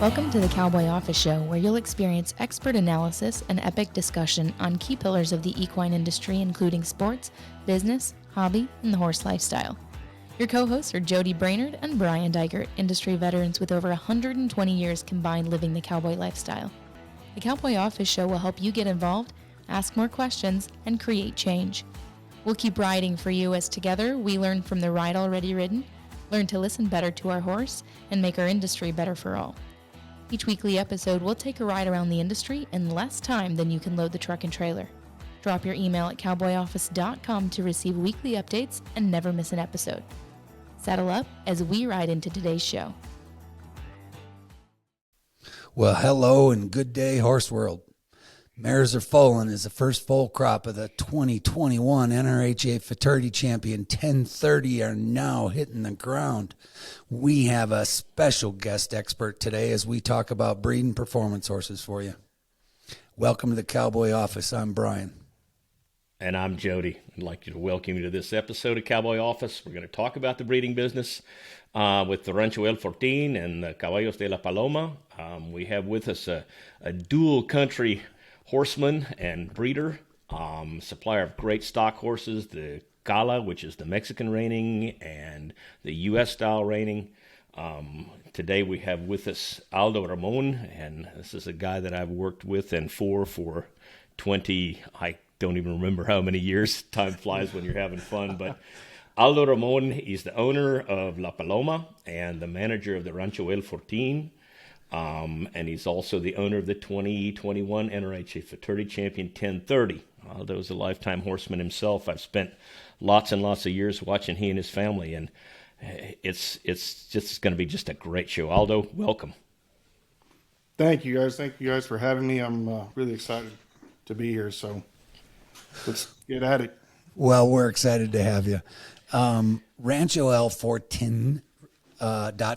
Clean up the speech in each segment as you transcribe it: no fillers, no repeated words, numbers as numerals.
Welcome to the Cowboy Office Show, where you'll experience expert analysis and epic discussion on key pillars of the equine industry, including sports, business, hobby, and the horse lifestyle. Your co-hosts are Jody Brainerd and Brian Dykert, industry veterans with over 120 years combined living the cowboy lifestyle. The Cowboy Office Show will help you get involved, ask more questions, and create change. We'll keep riding for you as together we learn from the ride already ridden, learn to listen better to our horse, and make our industry better for all. Each weekly episode will take a ride around the industry in less time than you can load the truck and trailer. Drop your email at cowboyoffice.com to receive weekly updates and never miss an episode. Saddle up as we ride into today's show. Well, hello and good day, horse world. Mares Are Foalin' is the first foal crop of the 2021 NRHA Futurity Champion 1030 are now hitting the ground. We have a special guest expert today as we talk about breeding performance horses for you. Welcome to the Cowboy Office. I'm Brian. And I'm Jody. I'd like to welcome you to this episode of Cowboy Office. We're going to talk about the breeding business with the Rancho El Fortin and the Caballos La Paloma. We have with us a dual country horseman and breeder, supplier of great stock horses, the Cala, which is the Mexican reining, and the U.S. style reining. Today we have with us Aldo Ramon, and this is a guy that I've worked with and for 20, I don't even remember how many years. Time flies when you're having fun, but Aldo Ramon, he's the owner of La Paloma and the manager of the Rancho El Fortin. And he's also the owner of the 2021 NRHA Futurity Champion 1030. Aldo's a lifetime horseman himself. I've spent lots and lots of years watching he and his family, and it's just going to be just a great show. Aldo, welcome. Thank you, guys. Thank you guys for having me. I'm really excited to be here, so let's get at it. Well, we're excited to have you. Rancho El Fortin.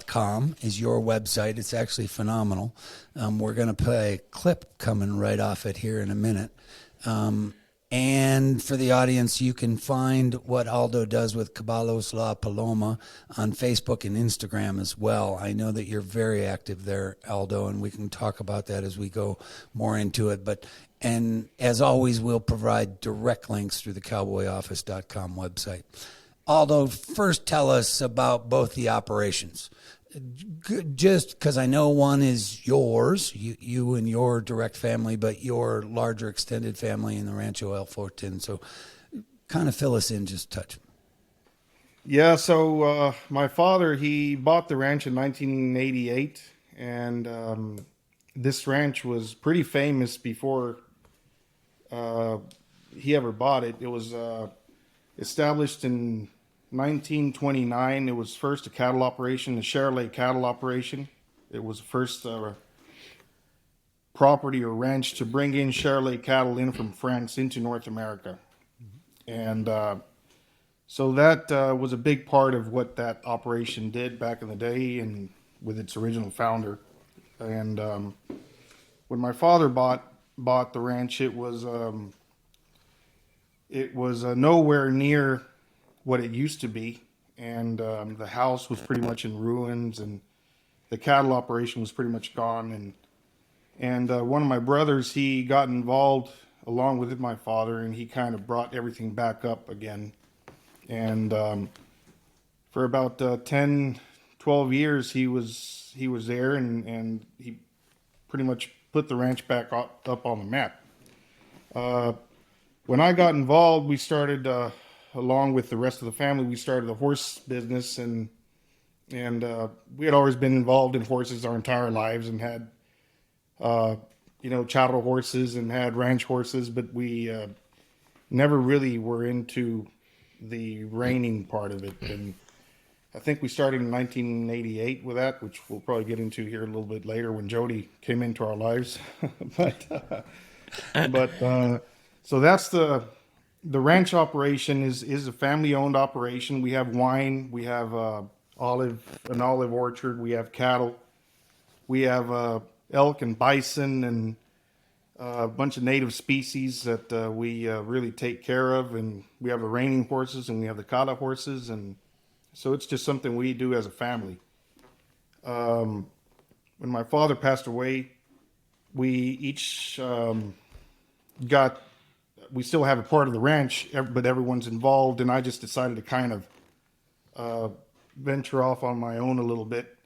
.com is your website. It's actually phenomenal. We're going to play a clip coming right off it here in a minute. And for the audience, you can find what Aldo does with Caballos La Paloma on Facebook and Instagram as well. I know that you're very active there, Aldo, and we can talk about that as we go more into it. And as always, we'll provide direct links through the cowboyoffice.com website. Aldo, first tell us about both the operations. Just because I know one is yours, you and your direct family, but your larger extended family in the Rancho El Fortin. So kind of fill us in just a touch. Yeah, so my father, he bought the ranch in 1988, and this ranch was pretty famous before he ever bought it. It was established in 1929. It was first a cattle operation, a Charolais cattle operation. It was the first property or ranch to bring in Charolais cattle in from France into North America. And so that was a big part of what that operation did back in the day and with its original founder. And when my father bought the ranch, it was nowhere near what it used to be, and the house was pretty much in ruins, and the cattle operation was pretty much gone. And one of my brothers, he got involved along with my father, and he kind of brought everything back up again. And for about 10, 12 years, he was there, and he pretty much put the ranch back up on the map. When I got involved, we started, along with the rest of the family, we started the horse business, and we had always been involved in horses our entire lives and had, chattel horses and had ranch horses, but we never really were into the reining part of it. And I think we started in 1988 with that, which we'll probably get into here a little bit later when Jody came into our lives. So that's the ranch operation is a family-owned operation. We have wine, we have an olive orchard, we have cattle, we have elk and bison and a bunch of native species that we really take care of. And we have the reining horses and we have the Cala horses, and so it's just something we do as a family. when my father passed away, we each we still have a part of the ranch, but everyone's involved, and I just decided to kind of venture off on my own a little bit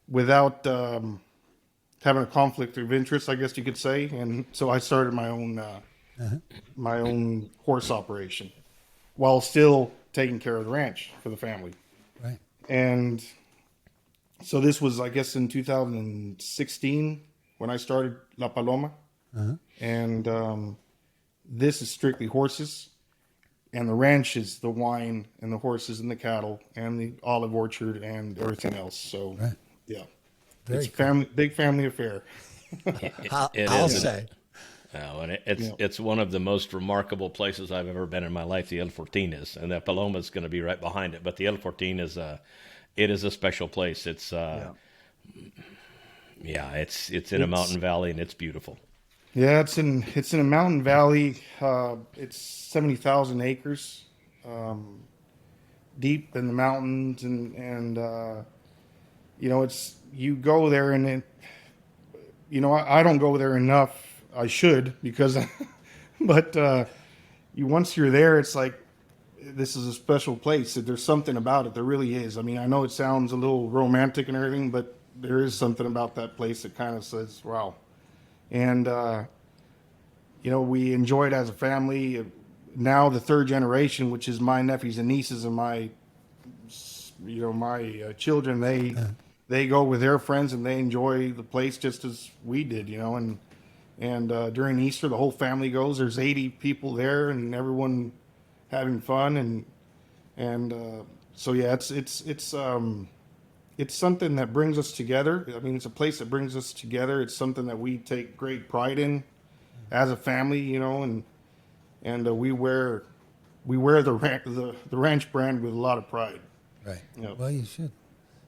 without having a conflict of interest, I guess you could say. And so I started my own horse operation while still taking care of the ranch for the family. Right. And so this was, I guess, in 2016 when I started La Paloma. And this is strictly horses. And the ranch is the wine and the horses and the cattle and the olive orchard and everything else. So, yeah. Very It's a big family affair. I'll say. Oh, and it's one of the most remarkable places I've ever been in my life. The El Fortin is, and the Paloma is going to be right behind it. But the El Fortin is a special place. It's it's in a mountain valley and it's beautiful. Yeah, it's in a mountain valley. It's 70,000 acres, deep in the mountains, and you go there and I don't go there enough. I should, because, but once you're there, it's like, this is a special place. There's something about it. There really is. I mean, I know it sounds a little romantic and everything, but there is something about that place that kind of says, wow. And, we enjoy it as a family. Now the third generation, which is my nephews and nieces and my children, they go with their friends and they enjoy the place just as we did, and during Easter, the whole family goes. There's 80 people there, and everyone having fun, and so yeah, it's something that brings us together. I mean, it's a place that brings us together. It's something that we take great pride in as a family, and we wear the ranch brand with a lot of pride. Right. Yep. Well, you should.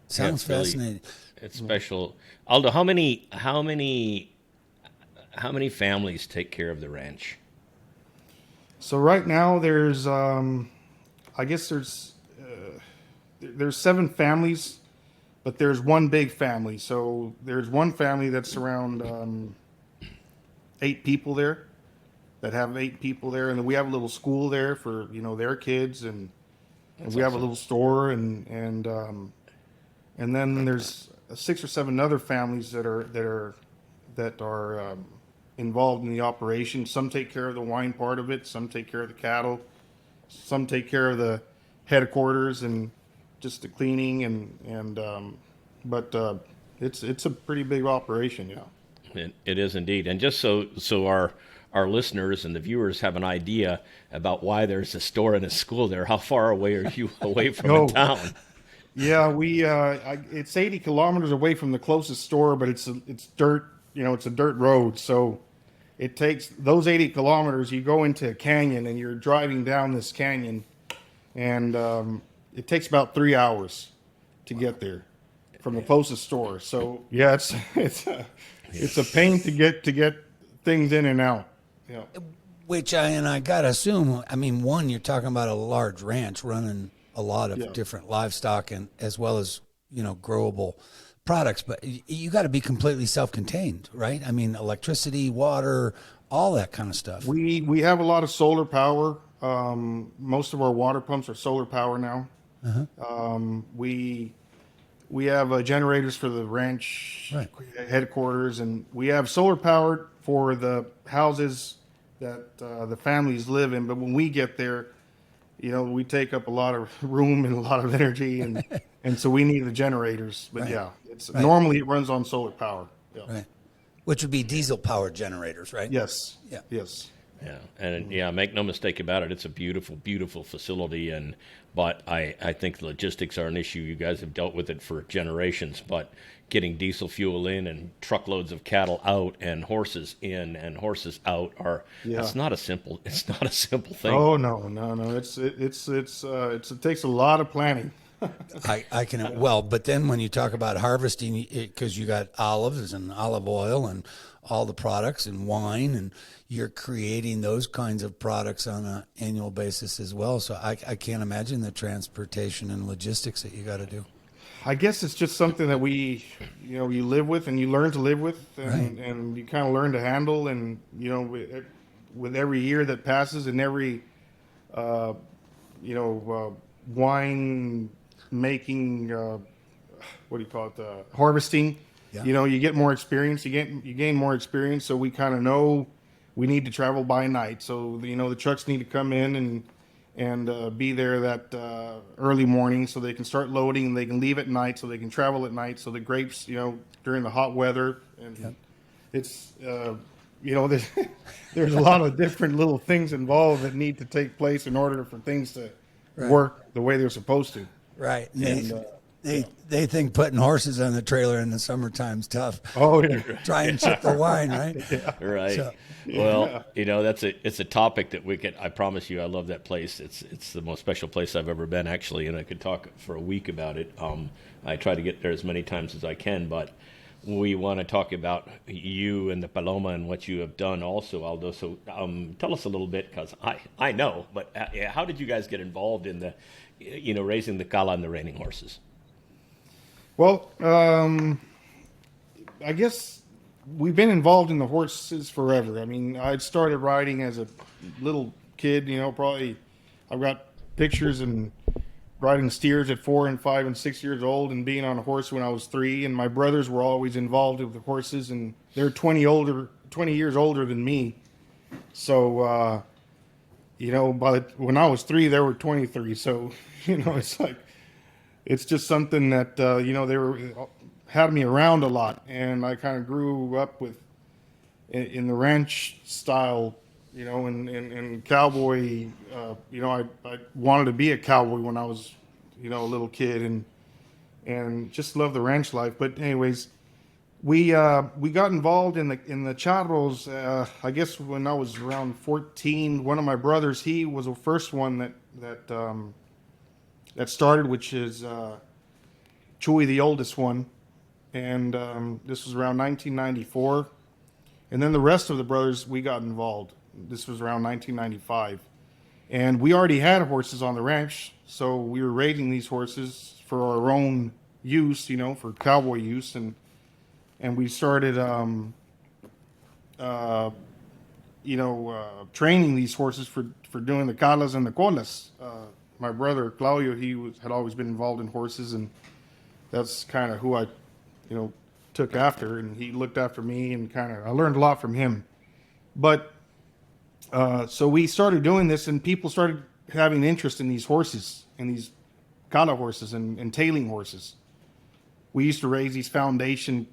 Sounds fascinating. It's special. Aldo, how many families take care of the ranch? So right now there's, I guess there's 7 families, but there's one big family. So there's one family that's around 8 people there, that have 8 people there, and then we have a little school there for their kids, and we have a little store, and then there's 6 or 7 other families that are involved in the operation. Some take care of the wine part of it, some take care of the cattle, some take care of the headquarters and just the cleaning, but it's a pretty big operation, yeah. It is indeed. And just so our listeners and the viewers have an idea about why there's a store and a school there, how far away are you away from a town? Yeah, it's 80 kilometers away from the closest store, but it's dirt. It's a dirt road, so it takes those 80 kilometers. You go into a canyon, and you're driving down this canyon, and it takes about 3 hours to get there from the closest store. So yeah, it's a pain to get things in and out. Yeah. Which I gotta assume. I mean, one, you're talking about a large ranch running a lot of different livestock and as well as growable products, but you got to be completely self-contained, right? I mean, electricity, water, all that kind of stuff. We have a lot of solar power. Most of our water pumps are solar power now. We have generators for the ranch headquarters, and we have solar power for the houses that the families live in. But when we get there, we take up a lot of room and a lot of energy, and so we need the generators. But normally it runs on solar power. Yeah. Right. Which would be diesel powered generators, right? Yes. Yeah. Yes. Yeah, and make no mistake about it, it's a beautiful, beautiful facility. But I think logistics are an issue. You guys have dealt with it for generations, but getting diesel fuel in and truckloads of cattle out and horses in and horses out it's not a simple thing. Oh no. It takes a lot of planning. I can but then when you talk about harvesting, because you got olives and olive oil and all the products and wine, and you're creating those kinds of products on an annual basis as well. So I can't imagine the transportation and logistics that you got to do. I guess it's just something that you live with and you learn to live with, and you kind of learn to handle. And, with every year that passes and every, wine making, what do you call it? Harvesting. Yeah. You get more experience, you gain more experience. So we kind of know we need to travel by night. So, the trucks need to come in and be there that early morning so they can start loading, and they can leave at night so they can travel at night. So the grapes, during the hot weather, and it's, there's a lot of different little things involved that need to take place in order for things to work the way they're supposed to. Right. And, they think putting horses on the trailer in the summertime's tough. Oh, yeah. Try and ship the wine, right? Right. So, well, it's a topic that we could. I promise you, I love that place. It's the most special place I've ever been, actually, and I could talk for a week about it. I try to get there as many times as I can, but we want to talk about you and the Paloma and what you have done also, Aldo. So tell us a little bit, because I know, but how did you guys get involved in the, raising the Cala and the reining horses? Well, I guess we've been involved in the horses forever. I mean, I started riding as a little kid, probably I've got pictures and riding steers at 4 and 5 and 6 years old, and being on a horse when I was 3. And my brothers were always involved with the horses, and they're 20 years older than me. So, when I was 3, they were 23. So, it's like, it's just something that, they had me around a lot. And I kind of grew up in the ranch style, and cowboy. I wanted to be a cowboy when I was, a little kid, and just love the ranch life. But anyways, we got involved in the charros. I guess when I was around 14. One of my brothers, he was the first one that started, which is Chewy, the oldest one, and this was around 1994. And then the rest of the brothers, we got involved. This was around 1995. And we already had horses on the ranch, so we were raising these horses for our own use, for cowboy use. And we started, training these horses for doing the calas and the colas. My brother, Claudio, had always been involved in horses, and that's kind of who I, took after. And he looked after me, and I learned a lot from him. But so we started doing this, and people started having interest in these horses, and these Cala horses and tailing horses. We used to raise these foundation,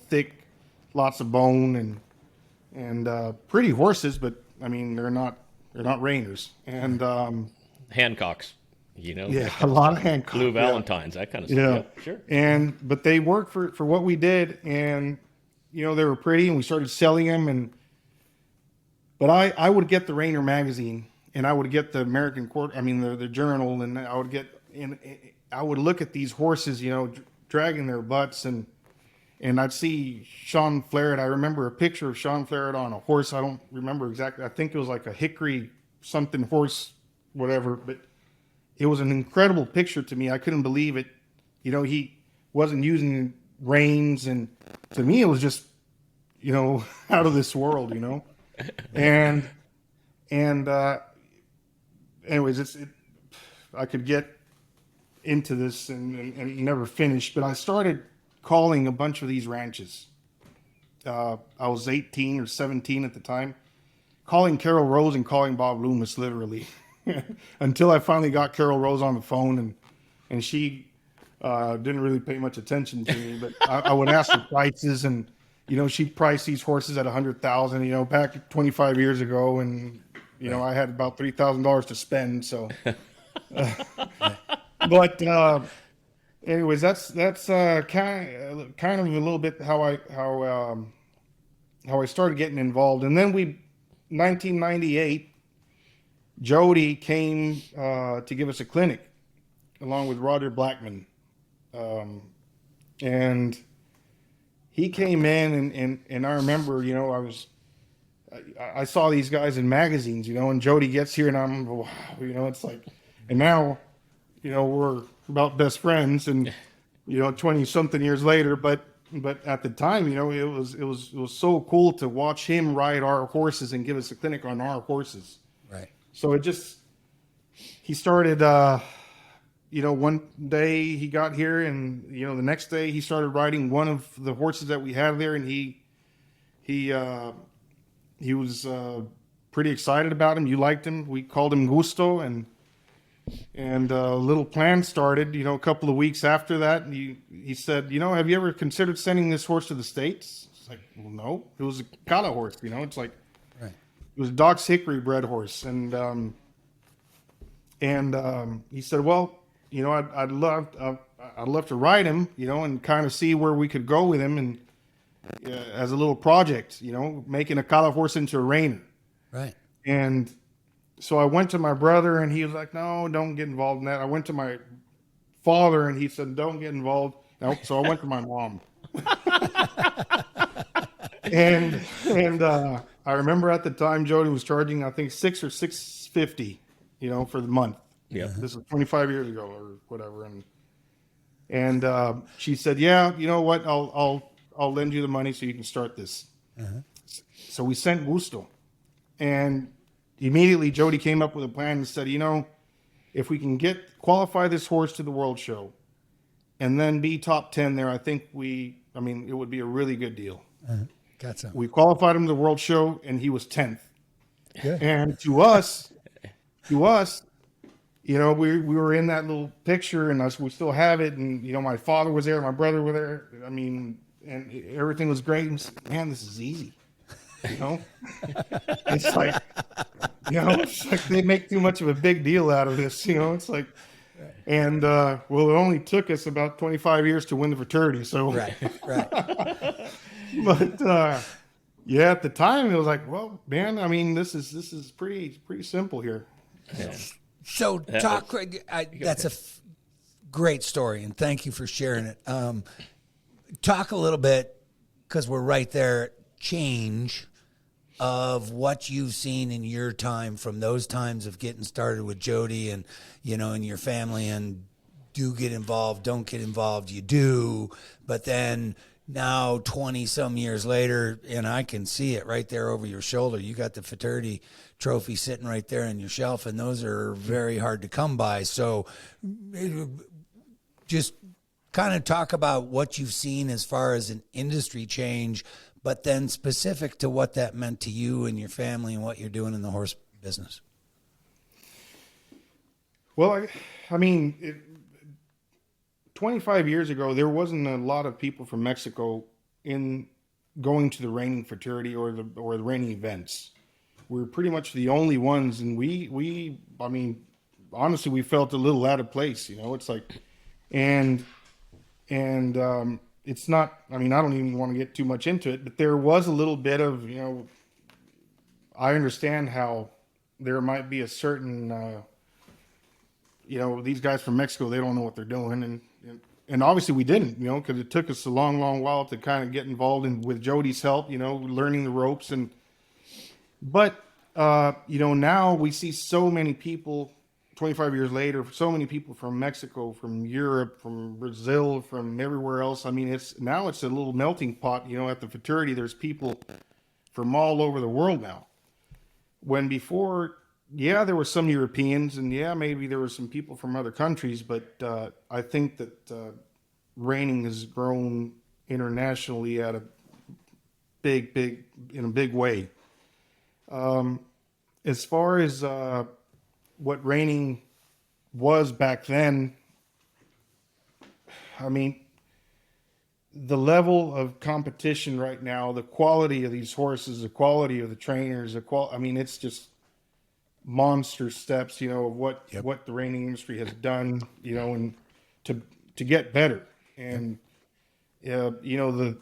thick, lots of bone, and pretty horses, but I mean they're not reiners. And Hancocks, yeah, a lot of Hancocks, Blue Valentines, that kind of stuff. Yeah, sure. But they worked for what we did, and they were pretty, and we started selling them. But I would get the Rainer magazine, and I would get the American the Journal, and I would look at these horses, dragging their butts, and I'd see Sean Flaherty. I remember a picture of Sean Flaherty on a horse. I don't remember exactly. I think it was like a hickory something horse, whatever. But it was an incredible picture to me. I couldn't believe it. He wasn't using reins, and to me it was just, out of this world, And anyways, I could get into this and never finish, but I started calling a bunch of these ranches. I was 18 or 17 at the time, calling Carol Rose and calling Bob Loomis, literally, until I finally got Carol Rose on the phone, and she didn't really pay much attention to me, but I would ask her prices, and she'd price these horses at $100,000, back 25 years ago. And, I had about $3,000 to spend. So, but, anyways, that's kind of a little bit how I started getting involved. And then 1998, Jody came, to give us a clinic along with Roger Blackman. And he came in, and I remember, I saw these guys in magazines, and Jody gets here, and I'm, wow, it's like, and now, we're about best friends, and 20 something years later, but at the time, it was so cool to watch him ride our horses and give us a clinic on our horses. Right. So he started, one day he got here, and the next day he started riding one of the horses that we had there, and he was pretty excited about him. You liked him. We called him Gusto, and a little plan started. A couple of weeks after that, he said, have you ever considered sending this horse to the States? It's like, well, no. It was a Cala horse. It's like, Right. it was a Doc's Hickory bred horse, and he said, well, I'd love to ride him, and kind of see where we could go with him, and as a little project, making a Cala horse into a reiner. Right. And so I went to my brother, and he was like, no, don't get involved in that. I went to my father, and he said, don't get involved. No, so I went to my mom. and I remember at the time Jody was charging, I think $600 or $650, for the month. Yeah. This was 25 years ago or whatever. And she said, yeah, you know what? I'll lend you the money so you can start this. Uh-huh. So we sent Gusto, and immediately Jody came up with a plan and said, if we can qualify this horse to the World Show and then be top 10 there, I think it would be a really good deal. Uh-huh. Got some. We qualified him to the World Show, and he was 10th. Good. And to us, we were in that little picture, and we still have it. And, my father was there, my brother was there. And everything was great. And said, man, this is easy. It's like, it's like they make too much of a big deal out of this. It's like, and it only took us about 25 years to win the fraternity. So, Right. But at the time it was like, well, man, this is pretty simple here. Yeah. So talk. That's a great story, and thank you for sharing it. Talk a little bit, because we're right there. Change of what you've seen in your time, from those times of getting started with Jody, and and your family, and do get involved, don't get involved, you do, but then now 20 some years later, and I can see it right there over your shoulder. You got the fraternity trophy sitting right there on your shelf, and those are very hard to come by. So just kind of talk about what you've seen as far as an industry change, but then specific to what that meant to you and your family and what you're doing in the horse business. Well, 25 years ago, there wasn't a lot of people from Mexico in going to the reining fraternity or the reining events. We were pretty much the only ones, and we honestly, we felt a little out of place. It's like, and it's not. I don't even want to get too much into it, but there was a little bit of, I understand how there might be a certain, these guys from Mexico, they don't know what they're doing, and obviously we didn't, because it took us a long while to kind of get involved with Jody's help, learning the ropes, but now we see so many people, 25 years later, so many people from Mexico, from Europe, from Brazil, from everywhere else. It's a little melting pot, at the fraternity. There's people from all over the world now. When before, there were some Europeans, and maybe there were some people from other countries, but I think that reining has grown internationally at a big way. As far as what reining was back then, the level of competition right now, the quality of these horses, the quality of the trainers, it's just monster steps, of what the reining industry has done, and to get better. And the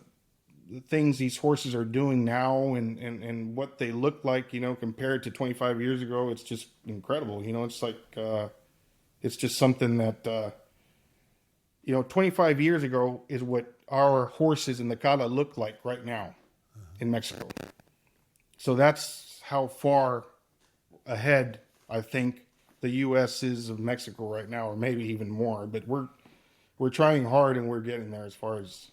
things these horses are doing now, and what they look like, compared to 25 years ago, it's just incredible. It's like, it's just something that, 25 years ago is what our horses in the Cala look like right now in Mexico. So that's how far ahead I think the U.S. is of Mexico right now, or maybe even more. But we're trying hard and we're getting there as far as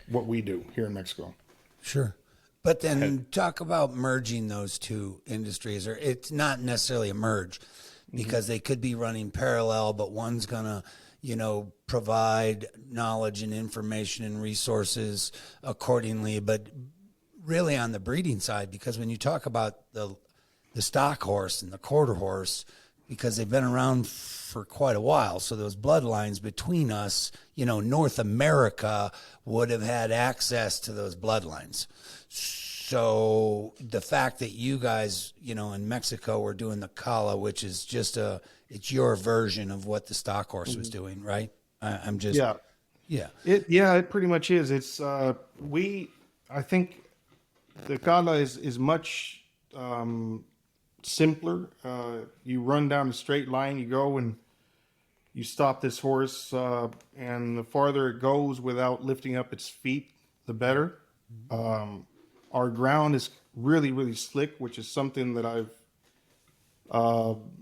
what we do here in Mexico. Sure. But then talk about merging those two industries, or it's not necessarily a merge because they could be running parallel, but one's going to, provide knowledge and information and resources accordingly. But really on the breeding side, because when you talk about the stock horse and the quarter horse, because they've been around for quite a while. So those bloodlines between us, North America would have had access to those bloodlines. So the fact that you guys, in Mexico were doing the Cala, which is just it's your version of what the stock horse was doing, right? I'm just, yeah. It pretty much is. It's, I think the Cala is much, simpler. You run down a straight line, you go and you stop this horse, and the farther it goes without lifting up its feet, the better. Our ground is really, really slick, which is something that I've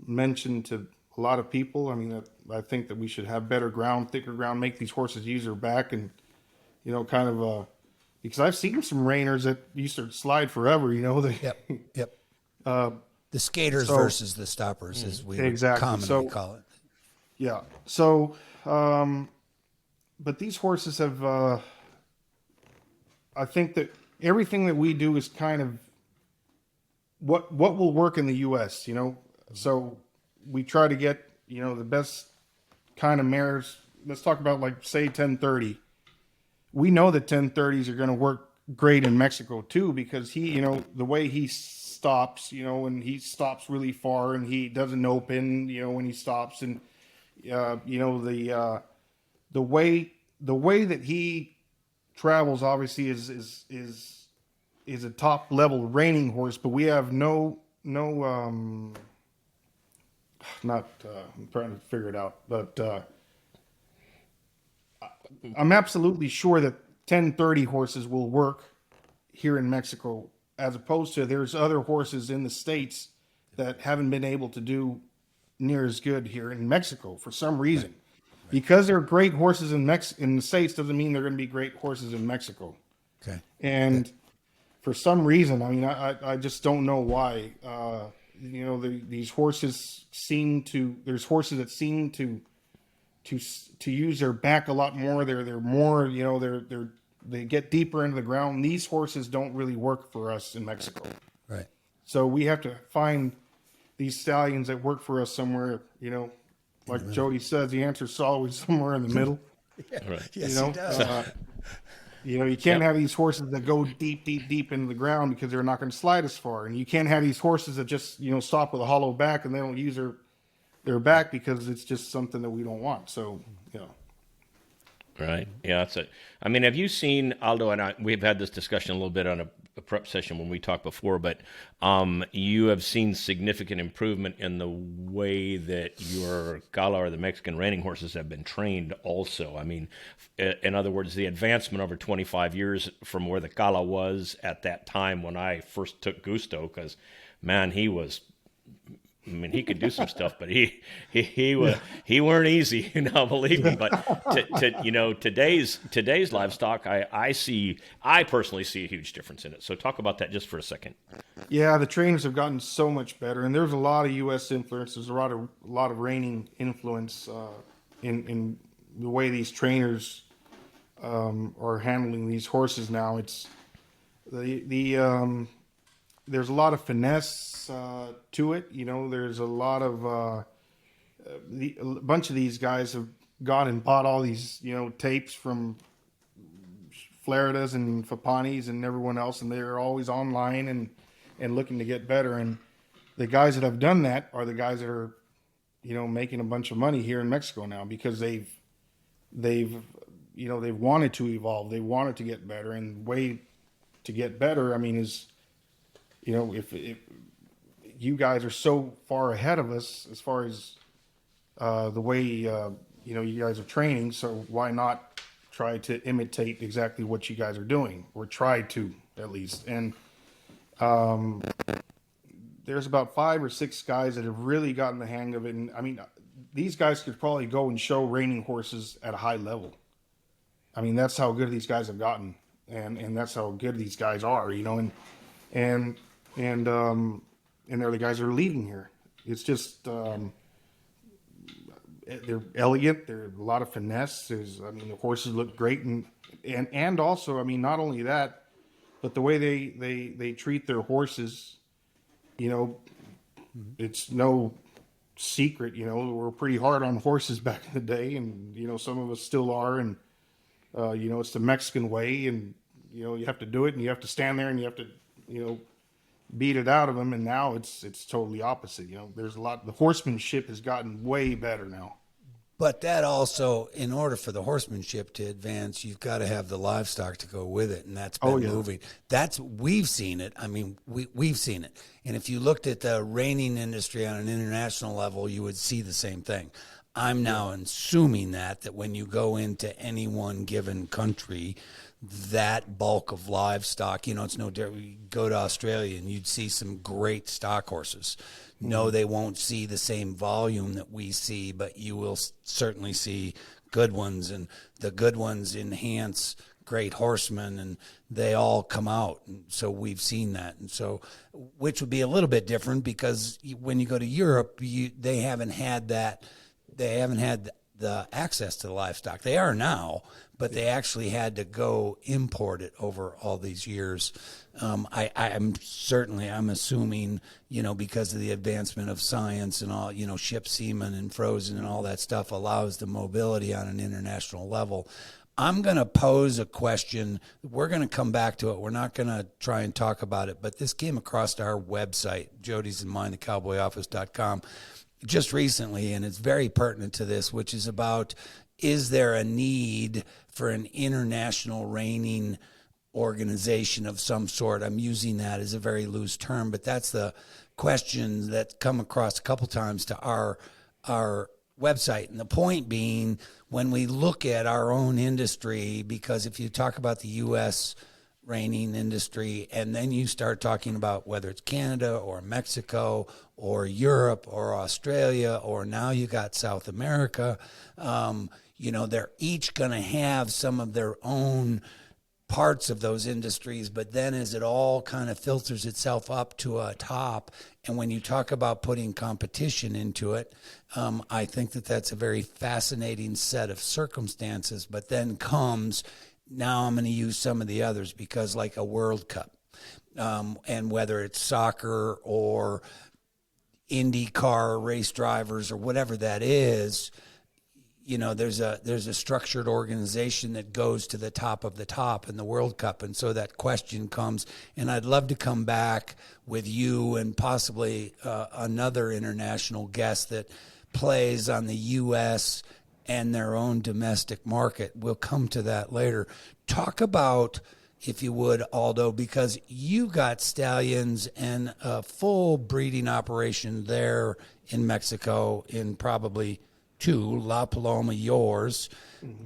mentioned to a lot of people. I mean, I think that we should have better ground, thicker ground, make these horses use their back, and because I've seen some reiners that used to slide forever. Yep. The skaters versus the stoppers, as we commonly call it. Yeah. So, but these horses have, I think that everything that we do is kind of what will work in the U.S., So we try to get, the best kind of mares. Let's talk about, like, say, 1030. We know that 1030s are going to work great in Mexico too, because he, the way he stops, and he stops really far and he doesn't open, when he stops, and the way that he travels obviously is a top level reining horse, but we have I'm trying to figure it out, but I'm absolutely sure that 1030 horses will work here in Mexico, as opposed to there's other horses in the States that haven't been able to do near as good here in Mexico for some reason. Right. Because they're great horses in the States doesn't mean they're going to be great horses in Mexico. Okay. And for some reason, I mean, I just don't know why. These horses there's horses that seem to use their back a lot more. They're more, they get deeper into the ground. These horses don't really work for us in Mexico. Right. So we have to find these stallions that work for us somewhere, like Jody says, the answer is always somewhere in the middle. Yeah. Right. Yes, he does. You can't have these horses that go deep into the ground because they're not going to slide as far. And you can't have these horses that just, stop with a hollow back and they don't use their back because it's just something that we don't want. So, Right. Yeah, that's it. I mean, have you seen, Aldo and I, we've had this discussion a little bit on a prep session when we talked before, but you have seen significant improvement in the way that your Cala or the Mexican reining horses have been trained also. I mean, in other words, the advancement over 25 years from where the Cala was at that time when I first took Gusto, because, man, he could do some stuff, but he weren't easy, believe me. But today's livestock, I personally see a huge difference in it. So talk about that just for a second. Yeah, the trainers have gotten so much better, and there's a lot of U.S. influence. There's a lot of reining influence in the way these trainers are handling these horses now. It's there's a lot of finesse to it. There's a lot of a bunch of these guys have gone and bought all these tapes from Floridas and Fapanis and everyone else, and they're always online and looking to get better. And the guys that have done that are the guys that are making a bunch of money here in Mexico now, because they've wanted to evolve, they wanted to get better, and the way to get better, I mean, is if you guys are so far ahead of us as far as the way you guys are training, so why not try to imitate exactly what you guys are doing, or try to at least. And there's about 5 or 6 guys that have really gotten the hang of it. And I mean, these guys could probably go and show reining horses at a high level. I mean, that's how good these guys have gotten, and that's how good these guys are, you know, and they're the guys that are leading here. It's just they're elegant. There's a lot of finesse. I mean, the horses look great, and also, I mean, not only that, but the way they treat their horses, you know, it's no secret. You know, we're pretty hard on horses back in the day, and you know, some of us still are, and you know, it's the Mexican way, and you know, you have to do it, and you have to stand there, and you have to, you know, beat it out of them. And now it's totally opposite. You know, there's a lot. The horsemanship has gotten way better now. But that also, in order for the horsemanship to advance, you've got to have the livestock to go with it, and that's been moving. We've seen it. I mean, we've seen it. And if you looked at the reining industry on an international level, you would see the same thing. I'm now assuming that when you go into any one given country, that bulk of livestock, you know, it's no different. You go to Australia and you'd see some great stock horses. No, they won't see the same volume that we see, but you will certainly see good ones, and the good ones enhance great horsemen, and they all come out. And so we've seen that. And so, which would be a little bit different, because when you go to Europe, they haven't had that. They haven't had the access to the livestock. They are now, but they actually had to go import it over all these years. I'm assuming, you know, because of the advancement of science and all, you know, ship seamen and frozen and all that stuff allows the mobility on an international level. I'm going to pose a question. We're going to come back to it. We're not going to try and talk about it, but this came across our website, Jody's and mine, thecowboyoffice.com, just recently, and it's very pertinent to this, which is about, is there a need for an international reining organization of some sort? I'm using that as a very loose term, but that's the question that's come across a couple times to our website. And the point being, when we look at our own industry, because if you talk about the U.S. reining industry, and then you start talking about whether it's Canada or Mexico or Europe or Australia, or now you got South America, you know, they're each going to have some of their own parts of those industries, but then as it all kind of filters itself up to a top, and when you talk about putting competition into it, I think that that's a very fascinating set of circumstances. But then comes, now I'm going to use some of the others, because like a World Cup, and whether it's soccer or IndyCar race drivers or whatever that is, you know, there's a structured organization that goes to the top of the top in the World Cup. And so that question comes, and I'd love to come back with you and possibly another international guest that plays on the U.S. and their own domestic market. We'll come to that later. Talk about, if you would, Aldo, because you got stallions and a full breeding operation there in Mexico, in probably two, La Paloma, yours,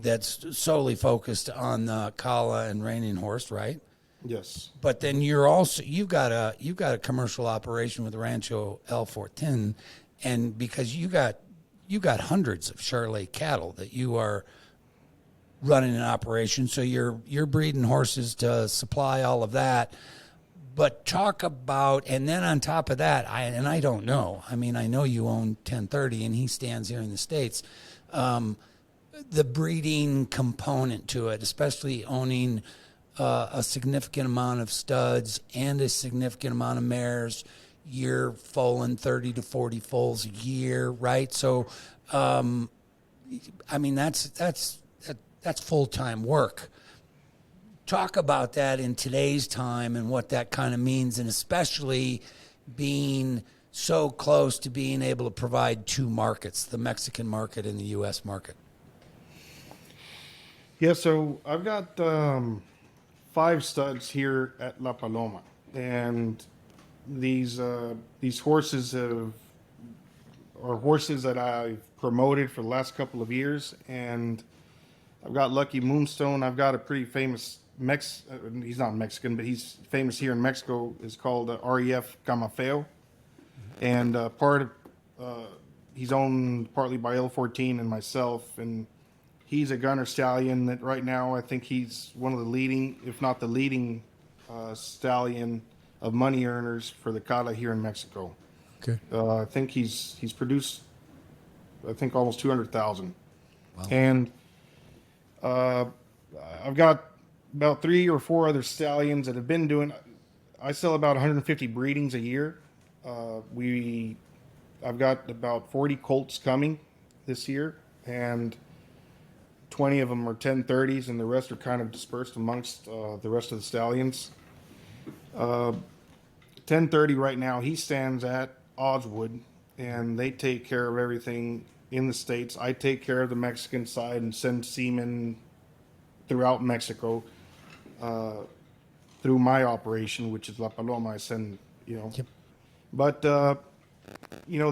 that's solely focused on the Cala and reining horse, right? Yes. But then you've got a commercial operation with Rancho El Fortin, and because you got hundreds of Charolais cattle that you are running an operation, so you're breeding horses to supply all of that. But talk about, and then on top of that, I don't know. I mean, I know you own 1030, and he stands here in the States. The breeding component to it, especially owning a significant amount of studs and a significant amount of mares. You're foaling 30 to 40 foals a year, right? So, I mean, that's full-time work. Talk about that in today's time and what that kind of means, and especially being so close to being able to provide two markets, the Mexican market and the U.S. market. Yeah, so I've got 5 studs here at La Paloma, and these horses are horses that I've promoted for the last couple of years, and I've got Lucky Moonstone. I've got a pretty famous he's not Mexican, but he's famous here in Mexico. Is called REF Camafeo, and part of he's owned partly by Fortin and myself, and he's a gunner stallion that right now I think he's one of the leading, if not the leading, stallion of money earners for the Cala here in Mexico. Okay. I think he's produced, I think, almost 200,000. Wow. And I've got about 3 or 4 other stallions that have been doing. I sell about 150 breedings a year. I've got about 40 colts coming this year, and 20 of them are 1030s, and the rest are kind of dispersed amongst the rest of the stallions. 1030 right now, he stands at Oswood, and they take care of everything in the States. I take care of the Mexican side and send semen throughout Mexico through my operation, which is La Paloma. I send, Yep. But, the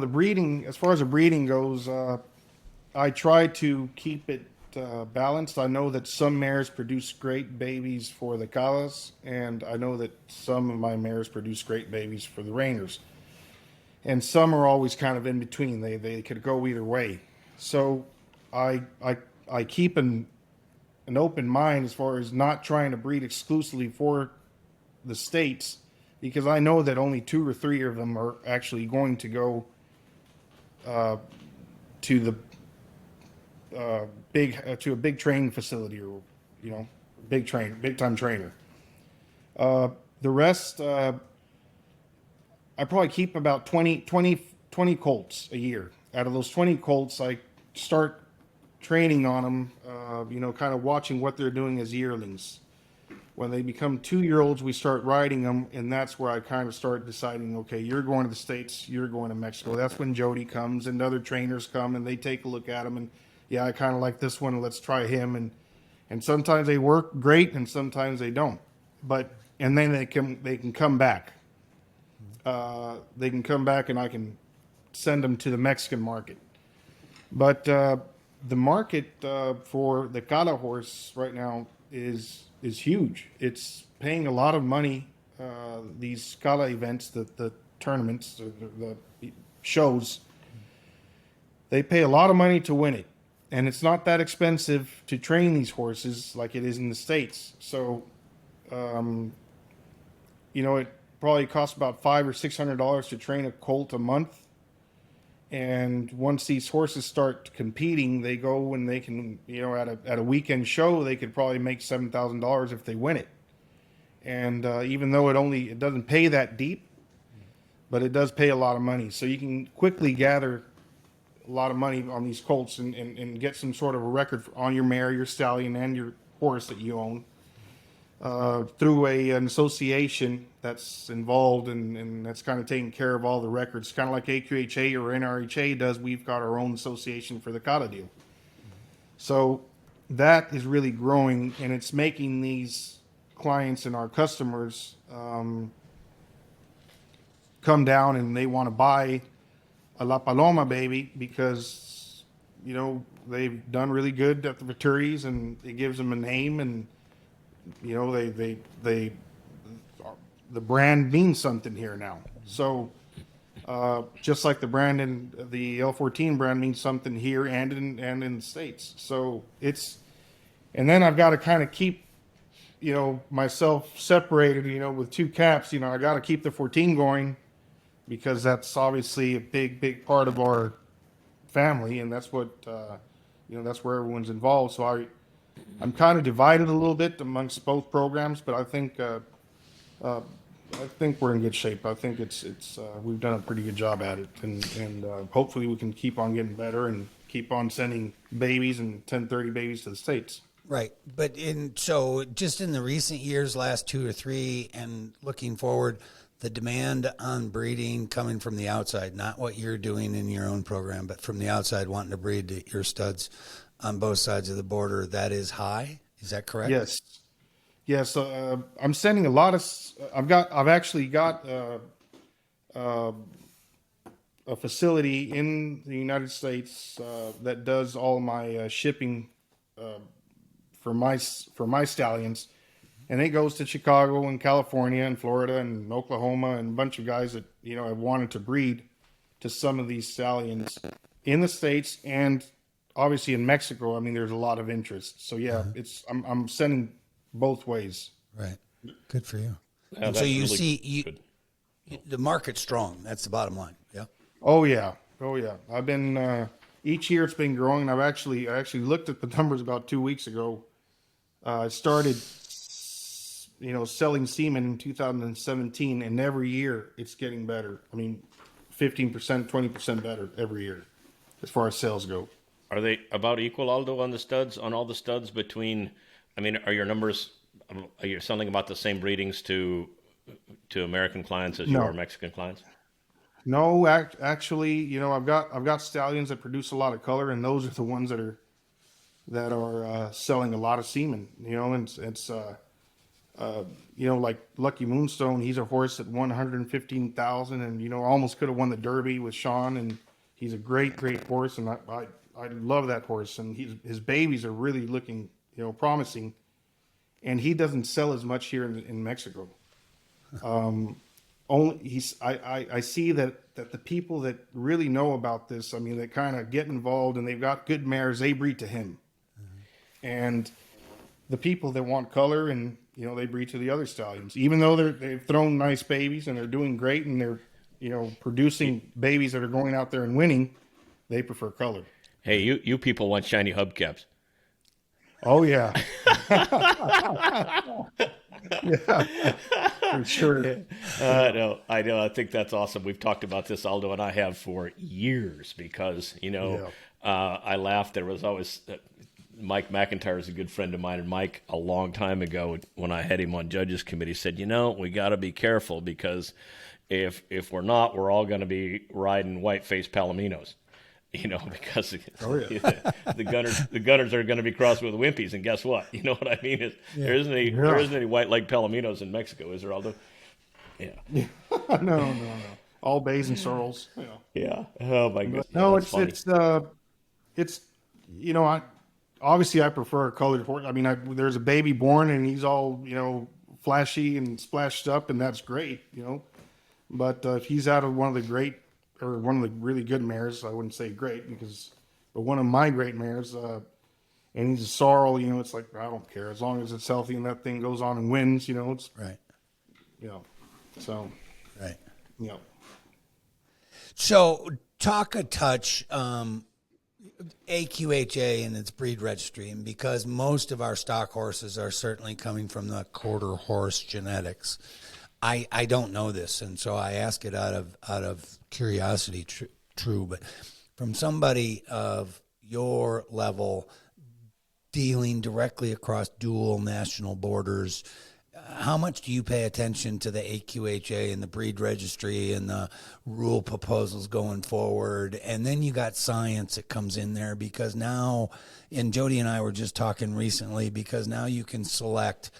breeding, as far as the breeding goes, I try to keep it balanced. I know that some mares produce great babies for the Calas, and I know that some of my mares produce great babies for the Rainers. And some are always kind of in between. They could go either way. So I keep an open mind as far as not trying to breed exclusively for the States, because I know that only 2 or 3 of them are actually going to go to the to a big training facility, or big time trainer. The rest, I probably keep about 20 colts a year. Out of those 20 colts, I start training on them, kind of watching what they're doing as yearlings. When they become 2-year-olds, we start riding them, and that's where I kind of start deciding, okay, you're going to the States, you're going to Mexico. That's when Jody comes and other trainers come, and they take a look at them, and yeah, I kind of like this one, let's try him. And sometimes they work great, and sometimes they don't. And then they can come back. They can come back, and I can send them to the Mexican market. But the market for the Cala horse right now is huge. It's paying a lot of money. These Cala events, the tournaments, the shows, they pay a lot of money to win it. And it's not that expensive to train these horses like it is in the States. So, it probably costs about $500 or $600 to train a colt a month. And once these horses start competing, they go and they can, at a weekend show, they could probably make $7,000 if they win it. And even though it doesn't pay that deep, but it does pay a lot of money. So you can quickly gather a lot of money on these colts and get some sort of a record on your mare, your stallion, and your horse that you own through an association that's involved and that's kind of taking care of all the records. Kind of like AQHA or NRHA does. We've got our own association for the Cala deal. So that is really growing, and it's making these clients and our customers come down and they want to buy a La Paloma baby because, they've done really good at the Vituris, and it gives them a name, and, the brand means something here now. So, just like the brand in the L14 brand means something here and in the States. So and then I've got to kind of keep, myself separated, with 2 caps. I got to keep the 14 going, because that's obviously a big part of our family, and that's what that's where everyone's involved. So I'm kind of divided a little bit amongst both programs, but I think we're in good shape. I think it's we've done a pretty good job at it, and hopefully we can keep on getting better and keep on sending babies and 1030 babies to the States. Right. But so just in the recent years, last 2 or 3, and looking forward, the demand on breeding coming from the outside, not what you're doing in your own program, but from the outside wanting to breed your studs on both sides of the border, that is high. Is that correct? Yes. Yes. I'm sending a lot of, I've actually got a facility in the United States that does all my shipping for my stallions. And it goes to Chicago and California and Florida and Oklahoma and a bunch of guys that, have wanted to breed to some of these stallions. in the States and obviously in Mexico. I mean, there's a lot of interest. So yeah, I'm sending both ways. Right. Good for you. Yeah, And so that's you really see good. the market's strong. That's the bottom line. Yeah. Oh yeah, oh yeah. I've been each year it's been growing. I actually looked at the numbers about 2 weeks ago. I started, selling semen in 2017, and every year it's getting better. I mean, 15%, 20% better every year, as far as sales go. Are they about equal, Aldo, on the studs, on all the studs between, I mean, are your numbers, are you selling about the same breedings to American clients as you are No, Mexican clients? no, actually, I've got stallions that produce a lot of color, and those are the ones that are selling a lot of semen. And like Lucky Moonstone, he's a horse at 115,000, and almost could have won the Derby with Sean, and he's a great, great horse, and I love that horse, and his babies are really looking promising, and he doesn't sell as much here in Mexico. Only I see that the people that really know about this, I mean, they kind of get involved and they've got good mares, they breed to him, and the people that want color and they breed to the other stallions, even though they've thrown nice babies and they're doing great and they're producing babies that are going out there and winning, they prefer color. Hey, you people want shiny hubcaps. Oh yeah. Yeah, for sure. I know. I think that's awesome. We've talked about this, Aldo, and I have for years because, I laughed. There was always Mike McIntyre is a good friend of mine, and Mike, a long time ago, when I had him on Judges Committee, said, we got to be careful because if we're not, we're all going to be riding white-faced palominos. Because the gunners are going to be crossed with wimpies, and guess what? You know what I mean? There isn't any white leg palominos in Mexico, is there, Aldo? Yeah. No. All bays and sorrels. Yeah. Oh my goodness. No, That's funny. it's I obviously I prefer a colored horse. I mean, there's a baby born and he's all flashy and splashed up, and that's great. But if he's out of one of the great or one of the really good mares, I wouldn't say great but one of my great mares, and he's a sorrel, it's like, I don't care. As long as it's healthy and that thing goes on and wins, it's Right. So. Right. Yeah. So talk a touch AQHA and its breed registry, and because most of our stock horses are certainly coming from the quarter horse genetics, I don't know this, and so I ask it out of curiosity. True, but from somebody of your level, dealing directly across dual national borders, how much do you pay attention to the AQHA and the breed registry and the rule proposals going forward? And then you got science that comes in there, because now, and Jody and I were just talking recently, because now you can select,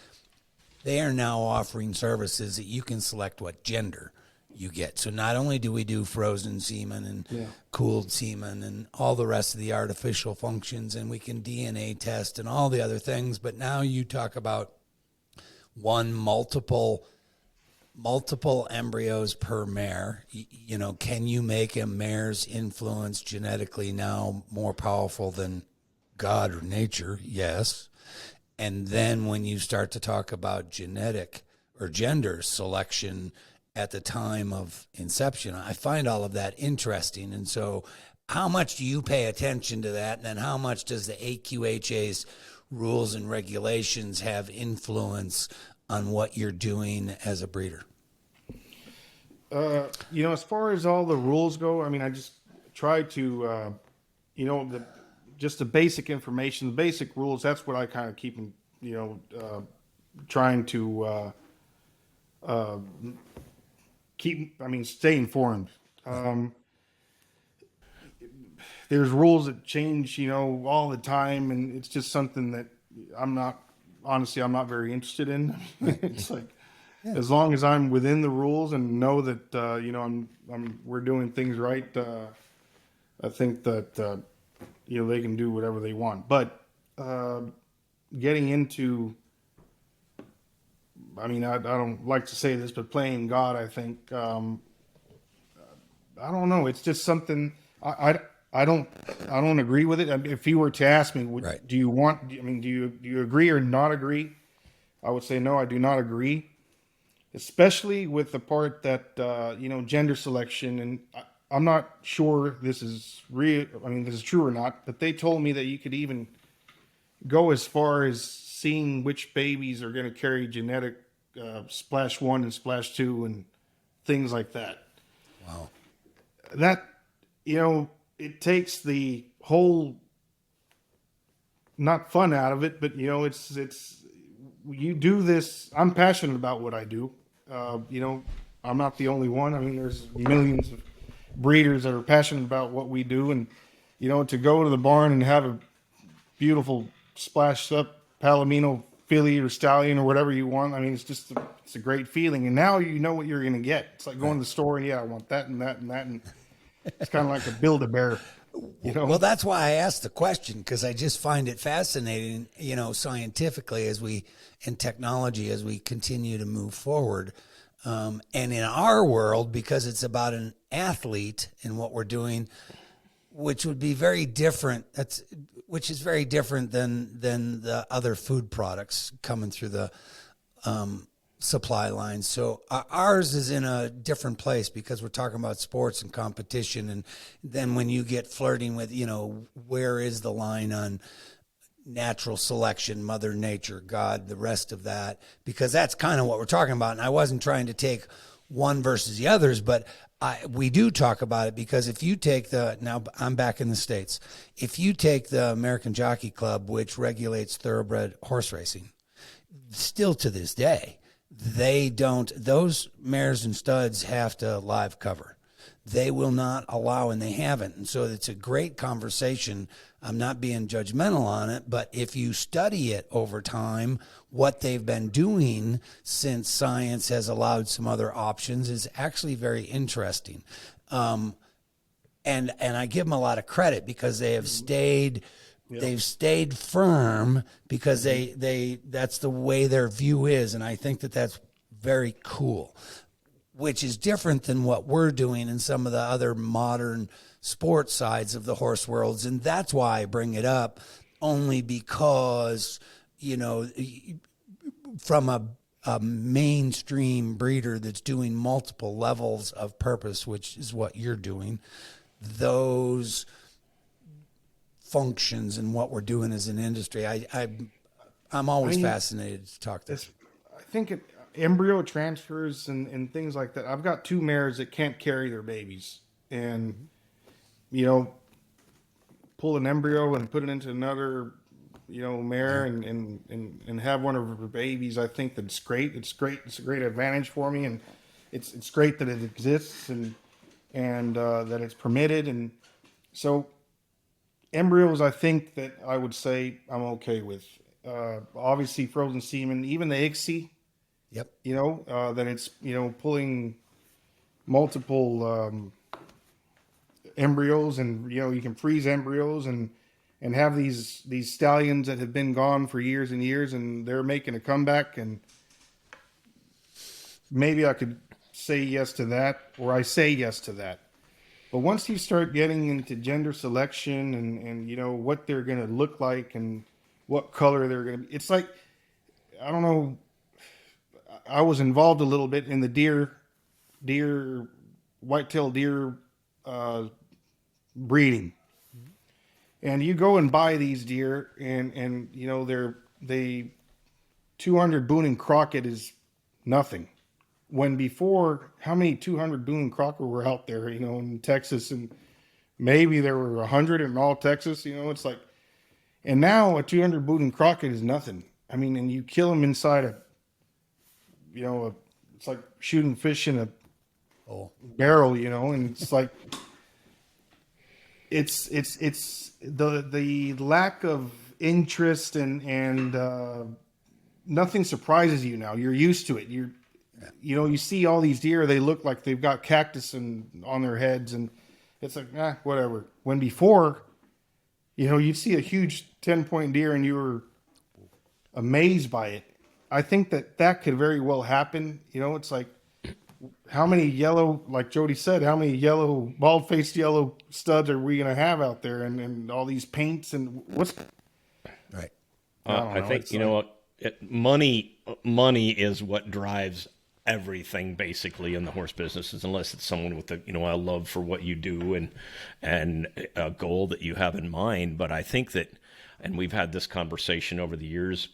they are now offering services that you can select what gender you get. So not only do we do frozen semen and cooled semen and all the rest of the artificial functions, and we can DNA test and all the other things, but now you talk about multiple embryos per mare. Can you make a mare's influence genetically now more powerful than God or nature? Yes. And then when you start to talk about genetic or gender selection at the time of inception, I find all of that interesting. And so how much do you pay attention to that? And then how much does the AQHA's rules and regulations have influence on what you're doing as a breeder? As far as all the rules go, I mean, I just try to, just the basic information, the basic rules. That's what I kind of keep, trying to stay informed. There's rules that change, all the time, and it's just something that I'm not very interested in. It's like, as long as I'm within the rules and know that we're doing things right, I think that they can do whatever they want. But getting into, I don't like to say this, but playing God, I think, I don't know. It's just something I don't agree with it. If you were to ask me, Right. do you agree or not agree? I would say no, I do not agree, especially with the part that gender selection, and I'm not sure this is real. I mean, this is true or not, but they told me that you could even go as far as seeing which babies are going to carry genetic splash 1 and splash 2 and things like that. Wow. That, it takes the whole, not fun out of it, but it's you do this. I'm passionate about what I do. I'm not the only one. I mean, there's millions of breeders that are passionate about what we do, and to go to the barn and have a beautiful splashed up Palomino filly or stallion or whatever you want. I mean, it's a great feeling, and now you know what you're going to get. It's like going to the store and I want that and that and that, and it's kind of like a Build-A-Bear. Well, that's why I asked the question, because I just find it fascinating, scientifically in technology as we continue to move forward. And in our world, because it's about an athlete and what we're doing, which would be very different. Which is very different than the other food products coming through the supply lines. So ours is in a different place because we're talking about sports and competition. And then when you get flirting with, where is the line on natural selection, Mother Nature, God, the rest of that, because that's kind of what we're talking about. And I wasn't trying to take one versus the others, but we do talk about it, because if you take now I'm back in the States, if you take the American Jockey Club, which regulates thoroughbred horse racing, still to this day, those mares and studs have to live cover. They will not allow, and they haven't. And so it's a great conversation. I'm not being judgmental on it, but if you study it over time, what they've been doing since science has allowed some other options is actually very interesting. And I give them a lot of credit because they have stayed. Yep. They've stayed firm because that's the way their view is, and I think that's very cool, which is different than what we're doing in some of the other modern sports sides of the horse worlds. And that's why I bring it up, only because, from a mainstream breeder that's doing multiple levels of purpose, which is what you're doing, those functions and what we're doing as an industry, I'm always fascinated to talk to. I think embryo transfers and things like that. I've got 2 mares that can't carry their babies, and pull an embryo and put it into another mare and have one of her babies. I think that's great. It's great. It's a great advantage for me, and it's great that it exists and that it's permitted. And so embryos, I think that I would say I'm okay with. Obviously frozen semen, even the ICSI. Yep. That it's pulling multiple embryos, and you can freeze embryos and have these stallions that have been gone for years and years, and they're making a comeback. And maybe I could say yes to that, or I say yes to that. But once you start getting into gender selection and what they're going to look like and what color they're going to be, it's like, I don't know. I was involved a little bit in the whitetail deer breeding. And you go and buy these deer, and they 200 Boone and Crockett is nothing. When before, how many 200 Boone and Crockett were out there, in Texas, and maybe there were 100 in all Texas, it's like, and now a 200 Boone and Crockett is nothing. I mean, and you kill them inside it's like shooting fish in a barrel, and it's like, it's the lack of interest and nothing surprises you now. You're used to it. You see all these deer, they look like they've got cactus on their heads, and it's like, whatever. When before, you'd see a huge 10-point deer and you were amazed by it. I think that could very well happen. It's like, how many yellow, like Jody said, how many yellow, bald-faced yellow studs are we going to have out there, and all these paints and what's Right. I don't I know. think It's you know what money is what drives everything basically in the horse business, unless it's someone with a love for what you do and a goal that you have in mind. But I think that, and we've had this conversation over the years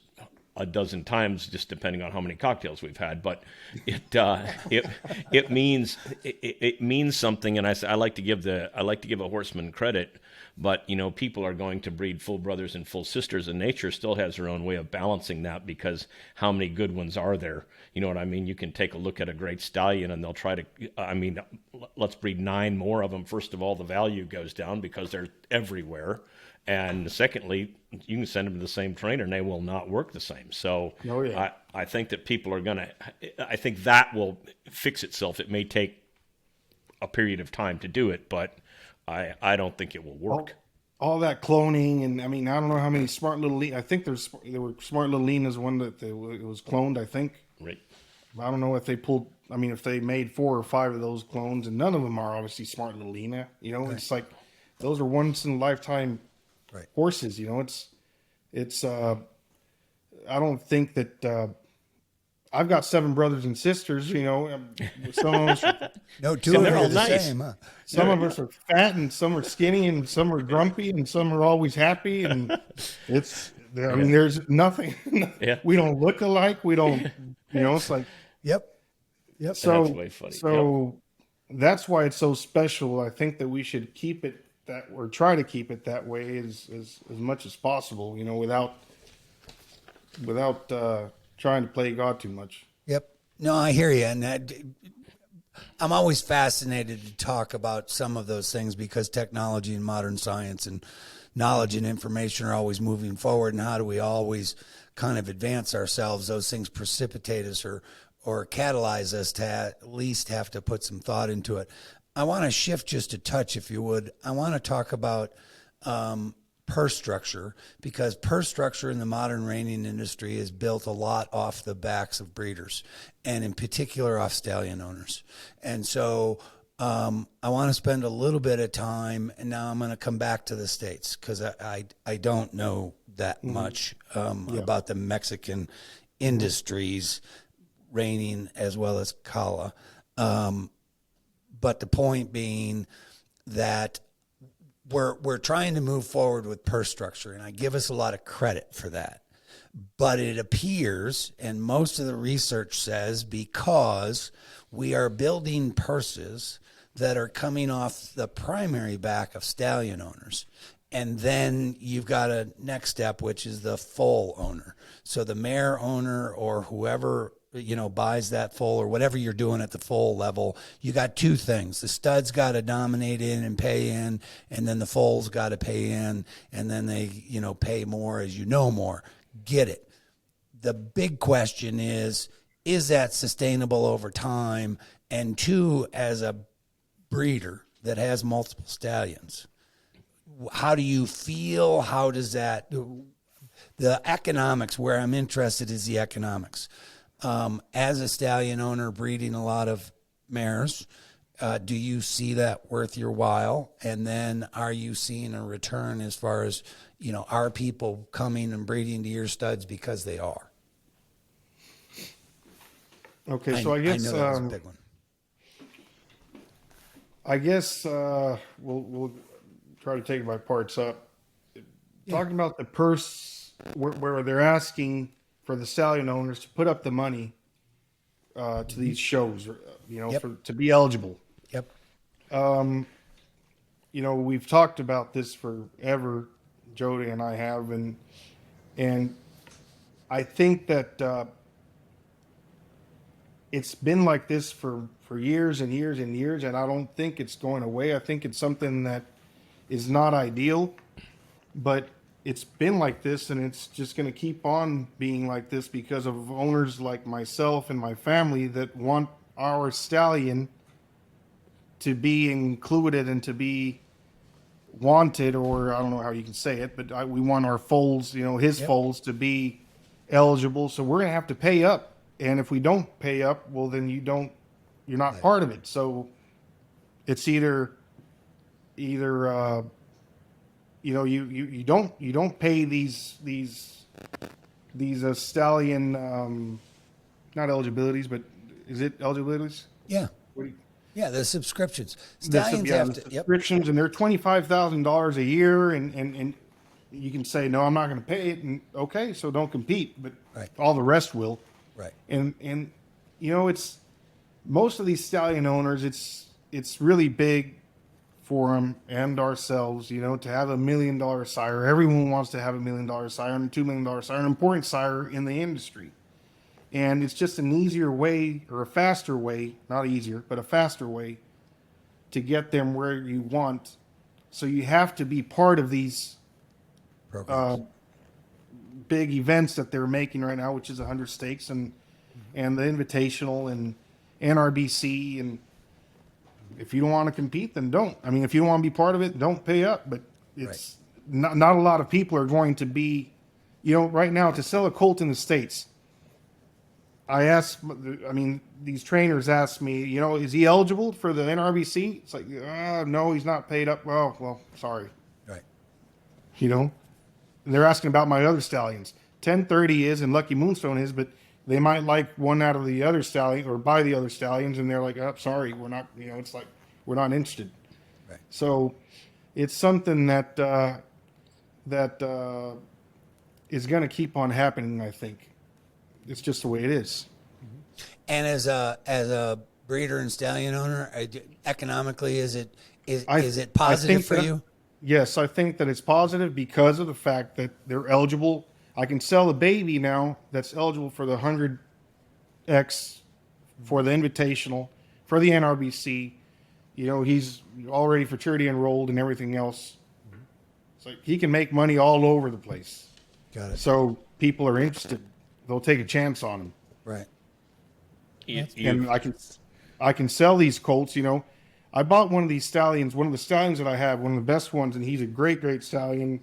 a dozen times, just depending on how many cocktails we've had. But it means something, and I like to give a horseman credit. But people are going to breed full brothers and full sisters, and nature still has her own way of balancing that, because how many good ones are there? You know what I mean? You can take a look at a great stallion, and they'll try to. I mean, let's breed 9 more of them. First of all, the value goes down because they're everywhere. And secondly, you can send them to the same trainer and they will not work the same. So Oh, yeah. I think that people are going to, I think that will fix itself. It may take a period of time to do it, but I don't think it will work. all that cloning, and I mean, I don't know how many smart little. I think there were smart little Lena's one that it was cloned. I think. Right. I don't know if they pulled. I mean, if they made 4 or 5 of those clones, and none of them are obviously smart little Lena. It's like those are once in a lifetime horses. It's. I don't think that. I've got 7 brothers and sisters. Some of us. No, 2 of they're them all are the nice. same, huh? Some of us are fat, and some are skinny, and some are grumpy, and some are always happy. And it's. I mean, there's nothing. Yeah. We don't look alike. We don't. It's like. Yep. So, That's way funny. so that's why it's so special. I think that we should keep it that, or try to keep it that way as much as possible. Without trying to play God too much. Yep. No, I hear you. And I'm always fascinated to talk about some of those things, because technology and modern science and knowledge and information are always moving forward. And how do we always kind of advance ourselves? Those things precipitate us or catalyze us to at least have to put some thought into it. I want to shift just a touch, if you would. I want to talk about purse structure, because purse structure in the modern reining industry is built a lot off the backs of breeders, and in particular off stallion owners. And so I want to spend a little bit of time, and now I'm going to come back to the States, because I don't know that much about the Mexican industries, reining as well as Cala. But the point being that we're trying to move forward with purse structure, and I give us a lot of credit for that. But it appears, and most of the research says, because we are building purses that are coming off the primary back of stallion owners. And then you've got a next step, which is the foal owner. So the mare owner, or whoever buys that foal, or whatever you're doing at the foal level, you got 2 things. The stud's got to dominate in and pay in, and then the foal's got to pay in, and then they, pay more as more. Get it. The big question is that sustainable over time? And 2, as a breeder that has multiple stallions, how do you feel? How does that, the economics, where I'm interested is the economics. As a stallion owner breeding a lot of mares, do you see that worth your while? And then are you seeing a return as far as, are people coming and breeding to your studs because they are? Okay, so I guess know that was a big one. I guess we'll try to take it by parts up. Talking about the purse, where they're asking for the stallion owners to put up the money to these shows, to be eligible. Yep. We've talked about this forever, Jody and I have, and I think that it's been like this for years and years and years, and I don't think it's going away. I think it's something that is not ideal, but it's been like this, and it's just going to keep on being like this because of owners like myself and my family that want our stallion to be included and to be wanted, or I don't know how you can say it, but we want our foals, his foals, to be eligible. So we're going to have to pay up. And if we don't pay up, well, then you don't You're not part of it. So it's either you don't pay these stallion not eligibilities, but is it eligibilities? Yeah. What do you, Yeah, the subscriptions. the Stallions have the to. Yep. subscriptions, and they're $25,000 a year, and you can say no, I'm not going to pay it, and okay, so don't compete, but Right. all the rest will. Right. And it's most of these stallion owners, it's really big for them and ourselves, to have $1 million sire. Everyone wants to have $1 million sire and $2 million sire, an important sire in the industry. And it's just an easier way, or a faster way, not easier, but a faster way to get them where you want. So you have to be part of these Programs. big events that they're making right now, which is 100 Stakes and the Invitational and NRBC. And if you don't want to compete, then don't. I mean, if you don't want to be part of it, don't pay up. But it's not a lot of people are going to be, right now to sell a colt in the States. These trainers ask me, is he eligible for the NRBC? It's like, no, he's not paid up. Well, sorry. Right. And they're asking about my other stallions. 1030 is and Lucky Moonstone is, but they might like one out of the other stallion or buy the other stallions, and they're like, oh, sorry, we're not, it's like, we're not interested. Right. So it's something that is going to keep on happening, I think. It's just the way it is. And as a breeder and stallion owner, economically, is it positive for you? Yes, I think that it's positive because of the fact that they're eligible. I can sell a baby now that's eligible for the 100X, for the Invitational, for the NRBC. He's already futurity enrolled and everything else. So he can make money all over the place. Got it. So people are interested. They'll take a chance on him. Right. And I can sell these colts. I bought one of these stallions, one of the stallions that I have, one of the best ones, and he's a great stallion.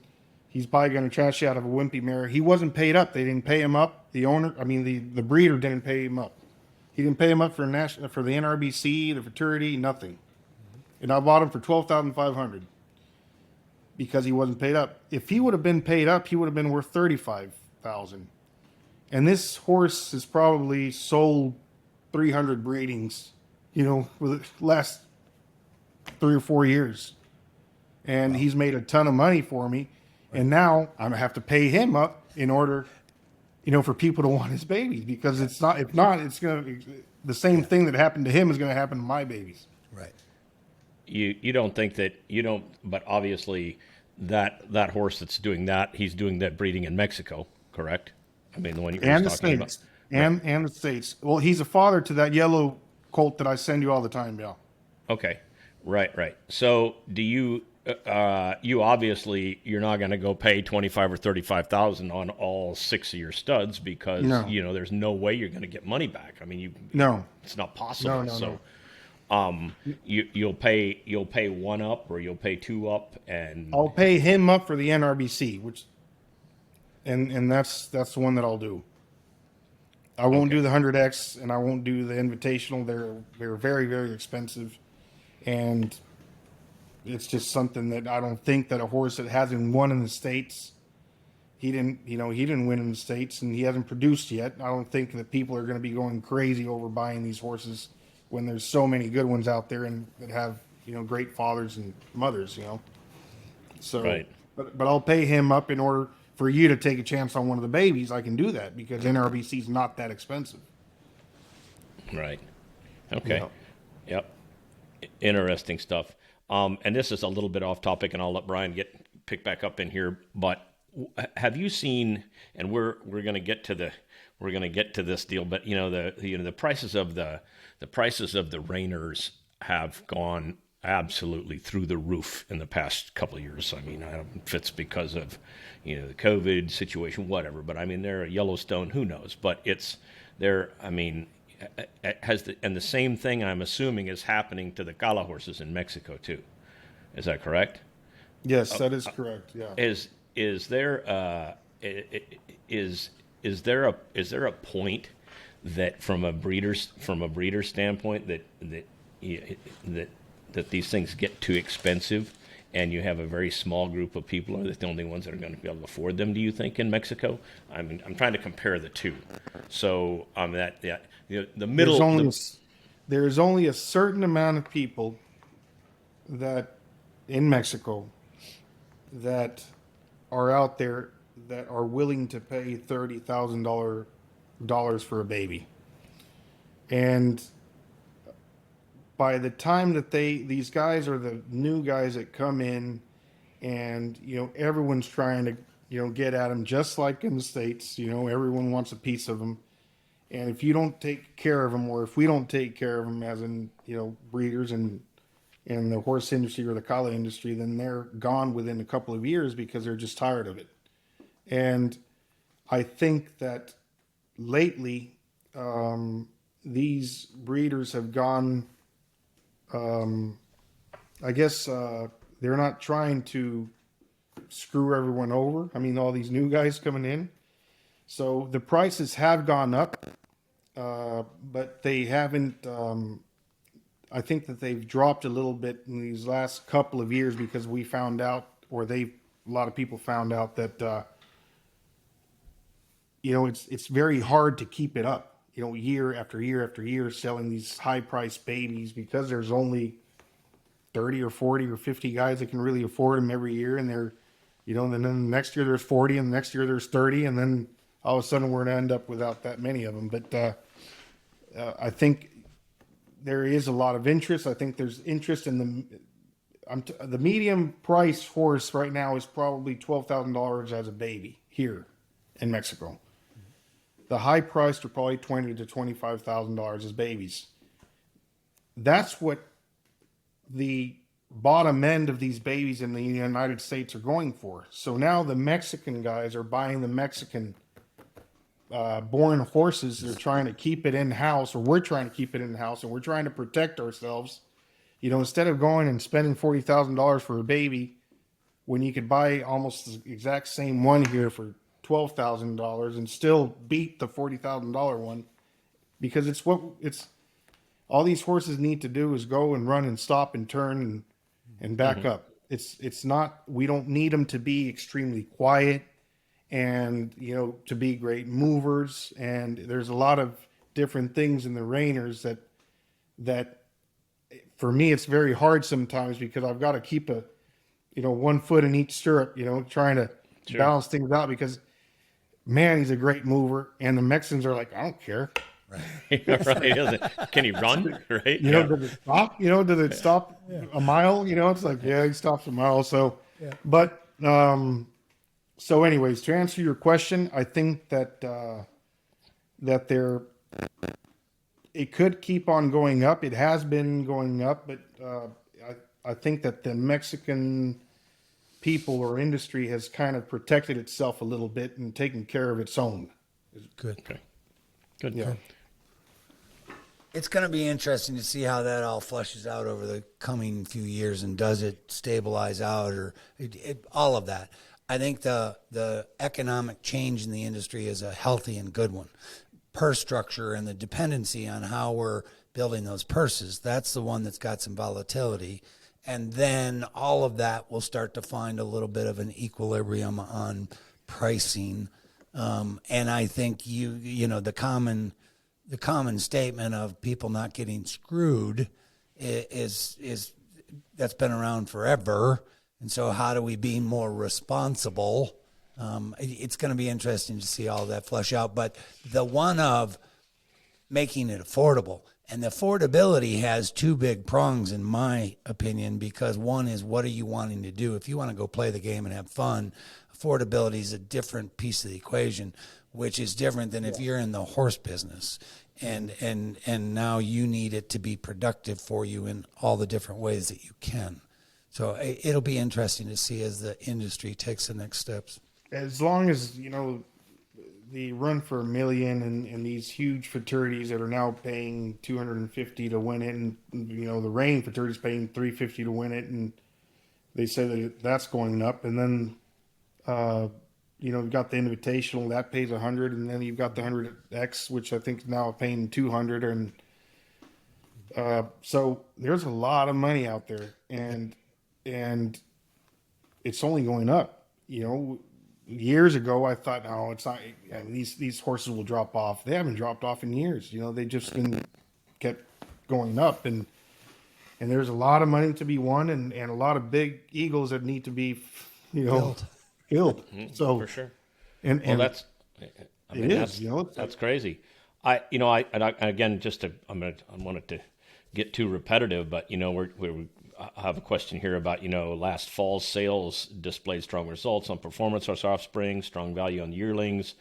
He's probably going to trash you out of a wimpy mare. He wasn't paid up. They didn't pay him up. The breeder didn't pay him up. He didn't pay him up for the NRBC, the futurity, nothing. And I bought him for $12,500 because he wasn't paid up. If he would have been paid up, he would have been worth $35,000. And this horse has probably sold 300 breedings, with the last 3 or 4 years. And he's made a ton of money for me. Right. And now I'm gonna have to pay him up in order, for people to want his babies, because it's the same thing that happened to him is gonna happen to my babies. Right. You don't think that but obviously that horse that's doing that, he's doing that breeding in Mexico, correct? I mean, the one you're talking about. And the States. Well, he's a father to that yellow colt that I send you all the time, yeah. Okay. Right. So do you obviously, you're not going to go pay 25 or 35,000 on all 6 of your studs because, there's no way you're going to get money back. I mean, it's not possible. No. You'll pay one up or you'll pay two up, and I'll pay him up for the NRBC, and that's the one that I'll do. I won't do the 100X, and I won't do the Invitational. They're very, very expensive, and it's just something that I don't think that a horse that hasn't won in the States, he didn't win in the States, and he hasn't produced yet. I don't think that people are going to be going crazy over buying these horses when there's so many good ones out there and that have great fathers and mothers. So, right. But I'll pay him up in order for you to take a chance on one of the babies. I can do that because NRBC is not that expensive. Right. Okay. Yep. Interesting stuff. And this is a little bit off topic, and I'll let Brian pick back up in here. But have you seen? And we're going to get to this deal. But the prices of the reiners have gone absolutely through the roof in the past couple of years. I mean, I don't know if it's because of the COVID situation, whatever. But I mean, they're a Yellowstone. Who knows? But it's there. I mean. And the same thing, I'm assuming, is happening to the Cala horses in Mexico too. Is that correct? Yes, that is correct. Yeah. Is there a point that from a breeder standpoint that these things get too expensive, and you have a very small group of people are the only ones that are going to be able to afford them? Do you think in Mexico? I mean, I'm trying to compare the two. So the middle. There's only a certain amount of people that in Mexico that are out there that are willing to pay $30,000 for a baby, and by the time that these guys are the new guys that come in, and everyone's trying to get at them, just like in the States. Everyone wants a piece of them, and if you don't take care of them, or if we don't take care of them, as in breeders and in the horse industry or the Cala industry, then they're gone within a couple of years because they're just tired of it. And I think that lately these breeders have gone, I guess they're not trying to screw everyone over. I mean, all these new guys coming in. So the prices have gone up, but they haven't, I think that they've dropped a little bit in these last couple of years because we found out, or a lot of people found out that, it's very hard to keep it up, year after year after year, selling these high priced babies, because there's only 30 or 40 or 50 guys that can really afford them every year. And they're, and then the next year there's 40, and the next year there's 30. And then all of a sudden we're going to end up without that many of them. But I think there is a lot of interest. I think there's interest in the medium price horse right now is probably $12,000 as a baby here in Mexico. The high priced are probably $20,000 to $25,000 as babies. That's what the bottom end of these babies in the United States are going for. So now the Mexican guys are buying the Mexican born horses. They're trying to keep it in house, or we're trying to keep it in house, and we're trying to protect ourselves. Instead of going and spending $40,000 for a baby, when you could buy almost the exact same one here for $12,000 and still beat the $40,000 one, because it's all these horses need to do is go and run and stop and turn and back up. It's not, we don't need them to be extremely quiet and, to be great movers. And there's a lot of different things in the reiners that for me, it's very hard sometimes, because I've got to keep 1 foot in each stirrup, trying to balance things out, because man, he's a great mover. And the Mexicans are like, I don't care. Right. Right. Can he run? Right. Does it stop? Does it stop a mile? It's like, yeah, he stops a mile. So, but, so anyways, to answer your question, I think that, it could keep on going up. It has been going up, but, I think that the Mexican people or industry has kind of protected itself a little bit and taken care of its own. Good. Okay. Good. Yeah. It's going to be interesting to see how that all fleshes out over the coming few years, and does it stabilize out, or all of that. I think the economic change in the industry is a healthy and good one. Purse structure and the dependency on how we're building those purses, that's the one that's got some volatility. And then all of that will start to find a little bit of an equilibrium on pricing. And I think the common statement of people not getting screwed is that's been around forever. And so how do we be more responsible? It's going to be interesting to see all that flesh out. But the one of making it affordable, and the affordability has two big prongs in my opinion, because one is, what are you wanting to do? If you want to go play the game and have fun, affordability is a different piece of the equation, which is different than if you're in the horse business and now you need it to be productive for you in all the different ways that you can. So it'll be interesting to see as the industry takes the next steps. As long as, the run for $1 million and these huge fraternities that are now paying $250 to win it, and, the reining fraternity is paying $350 to win it, and they say that that's going up. And then, you've got the invitational that pays 100, and then you've got the 100X, which I think is now paying 200, and so there's a lot of money out there, and it's only going up. Years ago I thought, no, it's not. These horses will drop off. They haven't dropped off in years. They just kept going up, and there's a lot of money to be won, and a lot of big eagles that need to be, killed. So For sure. and Well, that's that's crazy. I again, I wanted to get too repetitive, but I have a question here about last fall's sales displayed strong results on performance horse offspring, strong value on yearlings.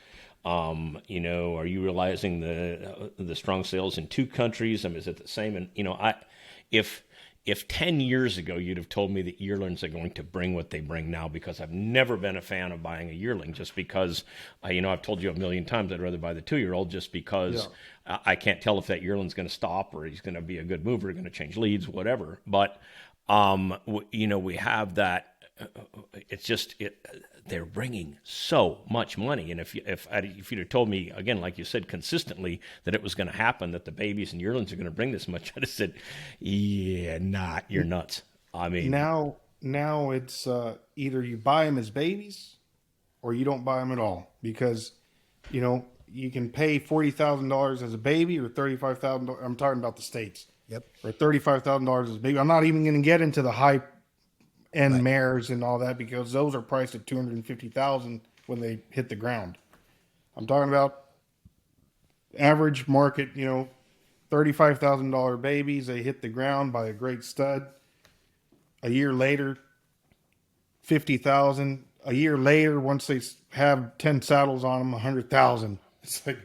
Are you realizing the strong sales in two countries? I mean, is it the same? And if 10 years ago you'd have told me that yearlings are going to bring what they bring now, because I've never been a fan of buying a yearling, just because, I've told you a million times I'd rather buy the 2-year-old, just because I can't tell if that yearling's going to stop or he's going to be a good mover, going to change leads, whatever. But, we have that. They're bringing so much money, and if you'd have told me, again, like you said, consistently, that it was going to happen, that the babies and yearlings are going to bring this much, I'd have said, yeah, you're nuts. I mean, now it's either you buy them as babies or you don't buy them at all, because you can pay $40,000 as a baby or $35,000. I'm talking about the States. Yep. Or $35,000 as a baby. I'm not even going to get into the high end mares and all that, because those are priced at $250,000 when they hit the ground. I'm talking about average market, $35,000 babies. They hit the ground by a great stud. A year later, $50,000. A year later, once they have 10 saddles on them, $100,000. It's like,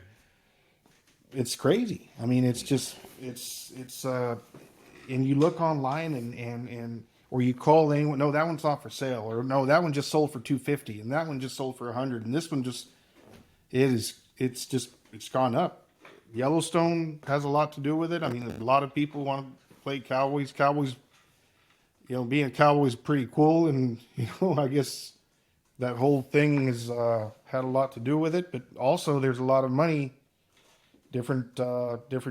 it's crazy. I mean, it's just, and you look online and or you call anyone, no, that one's not for sale, or no, that one just sold for $250, and that one just sold for $100, and this one it's gone up. Yellowstone has a lot to do with it. I mean, a lot of people want to play Cowboys. Cowboys, being a Cowboy is pretty cool, and I guess that whole thing has had a lot to do with it. But also, there's a lot of money. Different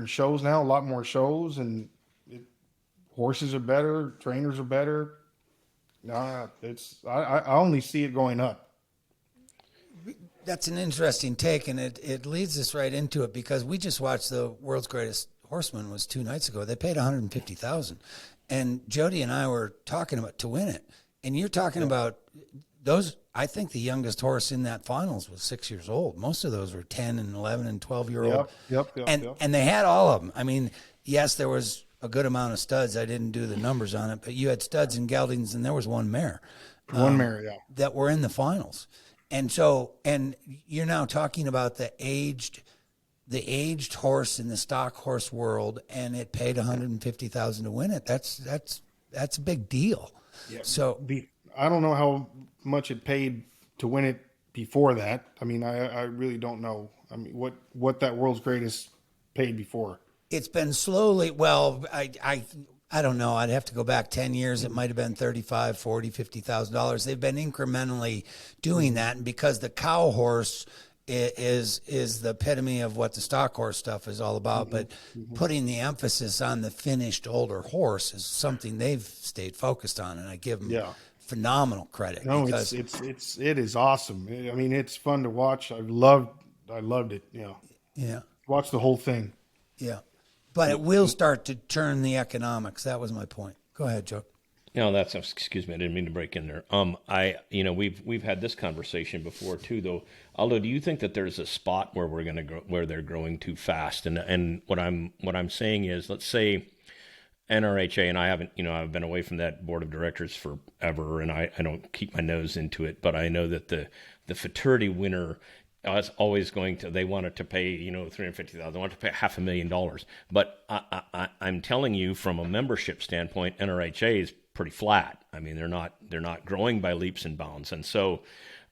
shows now, a lot more shows, and horses are better, trainers are better. I only see it going up. That's an interesting take, and it leads us right into it, because we just watched the World's Greatest Horseman was 2 nights ago. They paid $150,000, and Jody and I were talking about to win it, and you're talking about those. I think the youngest horse in that finals was 6 years old. Most of those were 10 and 11 and 12-year-old. Yep. And they had all of them. I mean, yes, there was a good amount of studs. I didn't do the numbers on it, but you had studs and geldings, and there was one mare. That were in the finals. And so, and you're now talking about the aged horse in the stock horse world, and it paid $150,000 to win it. That's a big deal. Yeah. So I don't know how much it paid to win it before that. I mean, I really don't know. I mean, what that World's Greatest paid before. It's been slowly. Well, I don't know. I'd have to go back 10 years. It might have been $35,000, $40,000, $50,000. They've been incrementally doing that, and because the cow horse is the epitome of what the stock horse stuff is all about. But putting the emphasis on the finished older horse is something they've stayed focused on, and I give them phenomenal credit. No, because it is awesome. I mean, it's fun to watch. I loved it. Yeah. Watch the whole thing. Yeah. But it will start to turn the economics. That was my point. Go ahead, Joe. No, excuse me. I didn't mean to break in there. We've had this conversation before too, though. Aldo, do you think that there's a spot where we're going to grow, where they're growing too fast? And what I'm saying is, let's say NRHA, and I've been away from that board of directors forever, and I don't keep my nose into it, but I know that the futurity winner is always they wanted to pay, $350,000. They want to pay $500,000. But I'm telling you, from a membership standpoint, NRHA is pretty flat. I mean, they're not growing by leaps and bounds. And so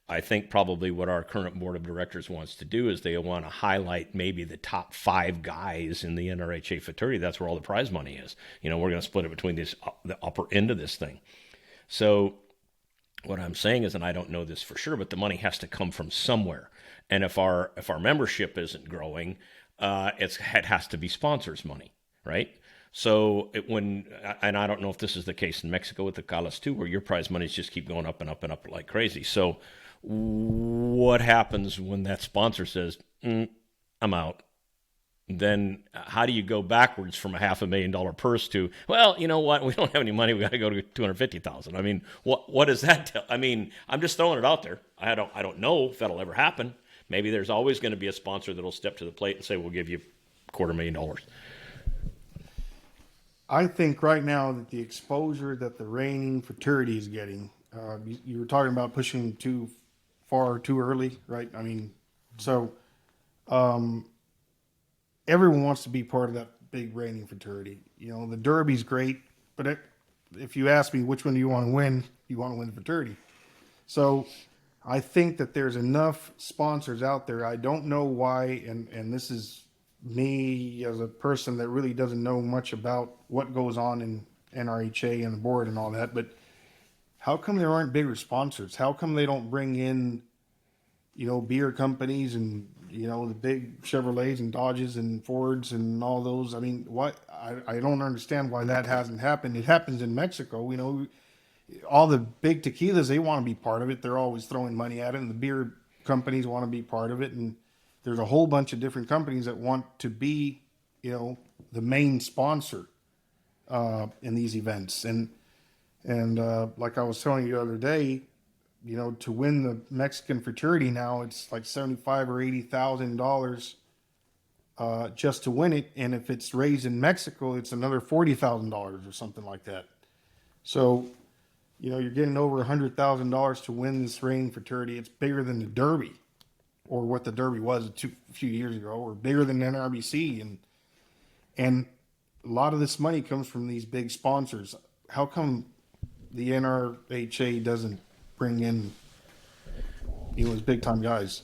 I think probably what our current board of directors wants to do is they want to highlight maybe the top 5 guys in the NRHA futurity. That's where all the prize money is. We're going to split it between the upper end of this thing. So What I'm saying is, and I don't know this for sure, but the money has to come from somewhere. And if our membership isn't growing, it has to be sponsors' money, right? So and I don't know if this is the case in Mexico with the Calas too, where your prize monies just keep going up and up and up like crazy. So what happens when that sponsor says, I'm out? Then how do you go backwards from a $500,000 purse to, well, you know what, we don't have any money, we got to go to 250,000. I mean, what does that tell? I mean, I'm just throwing it out there. I don't know if that'll ever happen. Maybe there's always going to be a sponsor that'll step to the plate and say, we'll give you $250,000. I think right now that the exposure that the reigning fraternity is getting, you were talking about pushing too far too early, right? I mean, so everyone wants to be part of that big reigning fraternity. You know, the Derby's great, but if you ask me which one do you want to win the fraternity. So I think that there's enough sponsors out there. I don't know why, and this is me as a person that really doesn't know much about what goes on in NRHA and the board and all that, but how come there aren't bigger sponsors? How come they don't bring in, beer companies and, the big Chevrolets and Dodges and Fords and all those? I mean, I don't understand why that hasn't happened. It happens in Mexico, all the big tequilas, they want to be part of it. They're always throwing money at it, and the beer companies want to be part of it. And there's a whole bunch of different companies that want to be, the main sponsor in these events. And like I was telling you the other day, to win the Mexican fraternity now, it's like $75,000 or $80,000 just to win it. And if it's raised in Mexico, it's another $40,000 or something like that. So, you're getting over $100,000 to win this reigning fraternity. It's bigger than the Derby, or what the Derby was a few years ago, or bigger than NRBC. And a lot of this money comes from these big sponsors. How come the NRHA doesn't bring in, those big time guys?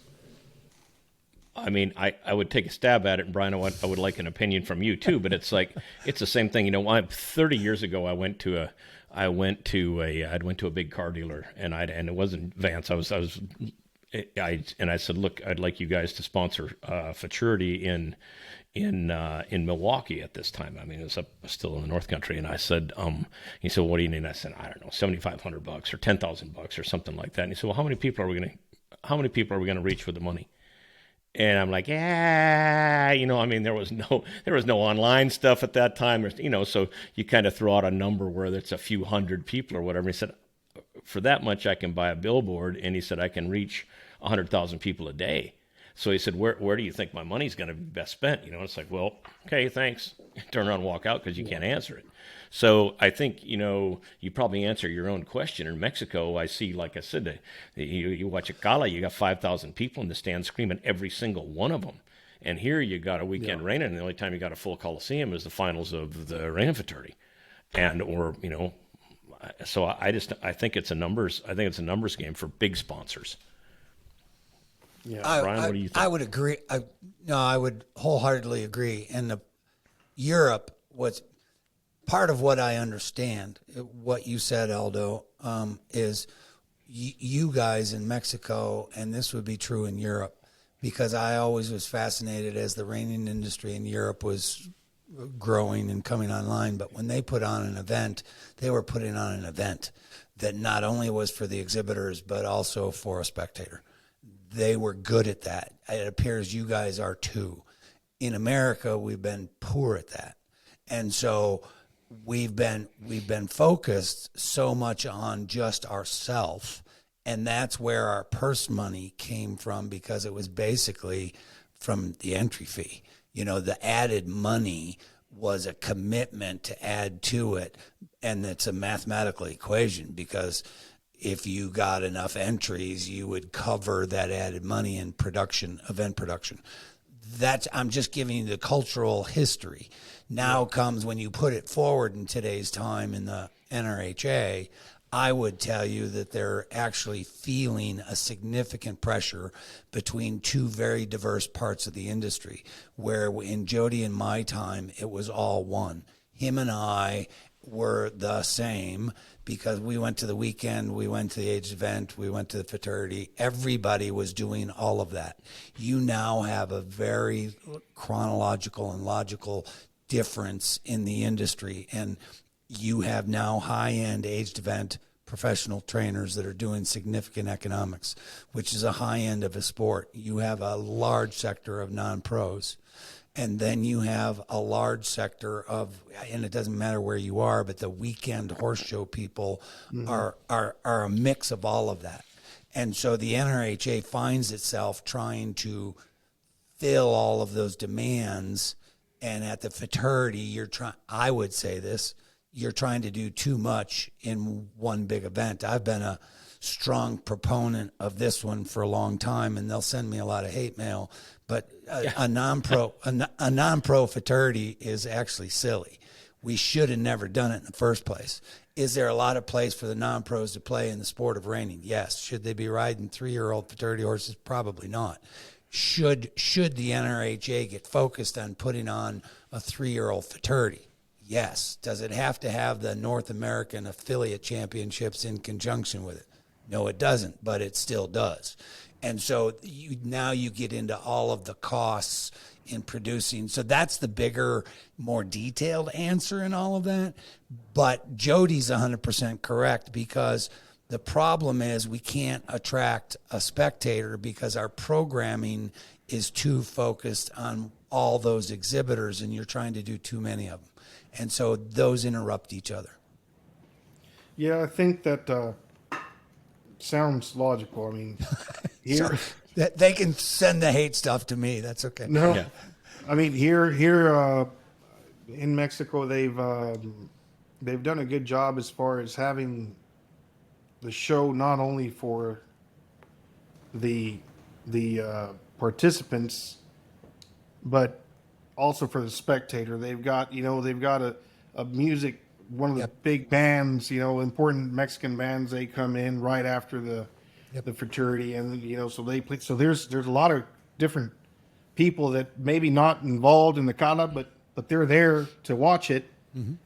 I mean, I would take a stab at it, and Brian, I would like an opinion from you too. But it's like, it's the same thing. 30 years ago, I went to a big car dealer, and it wasn't Vance. I said, look, I'd like you guys to sponsor fraternity in Milwaukee at this time. I mean, it was still in the North Country. And I said, he said, what do you need? And I said, I don't know, $7,500 or $10,000 or something like that. And he said, well, how many people are we going to reach with the money? And I'm like, yeah, I mean, there was no online stuff at that time, so you kind of throw out a number where it's a few hundred people or whatever. He said, for that much, I can buy a billboard. And he said, I can reach 100,000 people a day. So he said, where do you think my money's going to be best spent? It's like, well, okay, thanks. Turn around and walk out because you can't answer it. So I think, you probably answer your own question. In Mexico, I see, like I said, you watch a Cala, you got 5,000 people in the stand screaming, every single one of them. And here you got a weekend reigning, and the only time you got a full Coliseum is the finals of the reigning fraternity. So I think it's a numbers game for big sponsors. Yeah, Brian, what do you think? I would agree. I would wholeheartedly agree. And Europe was part of what I understand. What you said, Aldo, is you guys in Mexico, and this would be true in Europe, because I always was fascinated as the reining industry in Europe was growing and coming online. But when they put on an event, they were putting on an event that not only was for the exhibitors, but also for a spectator. They were good at that. It appears you guys are too. In America, we've been poor at that. And so we've been focused so much on just ourselves, and that's where our purse money came from, because it was basically from the entry fee. The added money was a commitment to add to it, and it's a mathematical equation, because if you got enough entries, you would cover that added money in event production. I'm just giving you the cultural history. Now comes when you put it forward in today's time in the NRHA, I would tell you that they're actually feeling a significant pressure between two very diverse parts of the industry, where in Jody and my time, it was all one. Him and I were the same because we went to the weekend, we went to the age event, we went to the fraternity. Everybody was doing all of that. You now have a very chronological and logical difference in the industry, and you have now high-end aged event professional trainers that are doing significant economics, which is a high end of a sport. You have a large sector of non-pros, and then you have a large sector of, and it doesn't matter where you are, but the weekend horse show people are a mix of all of that. And so the NRHA finds itself trying to fill all of those demands. And at the fraternity, I would say this, you're trying to do too much in one big event. I've been a strong proponent of this one for a long time, and they'll send me a lot of hate mail. But a non-pro fraternity is actually silly. We should have never done it in the first place. Is there a lot of place for the non-pros to play in the sport of reining? Yes. Should they be riding 3-year-old fraternity horses? Probably not. Should the NRHA get focused on putting on a 3-year-old fraternity? Yes. Does it have to have the North American affiliate championships in conjunction with it? No, it doesn't, but it still does. And so now you get into all of the costs in producing. So that's the bigger, more detailed answer in all of that. But Jody's 100% correct, because the problem is we can't attract a spectator because our programming is too focused on all those exhibitors, and you're trying to do too many of them. And so those interrupt each other. Yeah, I think that sounds logical. I mean, here they can send the hate stuff to me. That's okay. no, Yeah. I mean here in Mexico they've done a good job as far as having the show not only for the participants, but also for the spectator. They've got a music, one of the big bands, important Mexican bands. They come in right after the fraternity, and so they play. So there's a lot of different people that maybe not involved in the Cala, but they're there to watch it,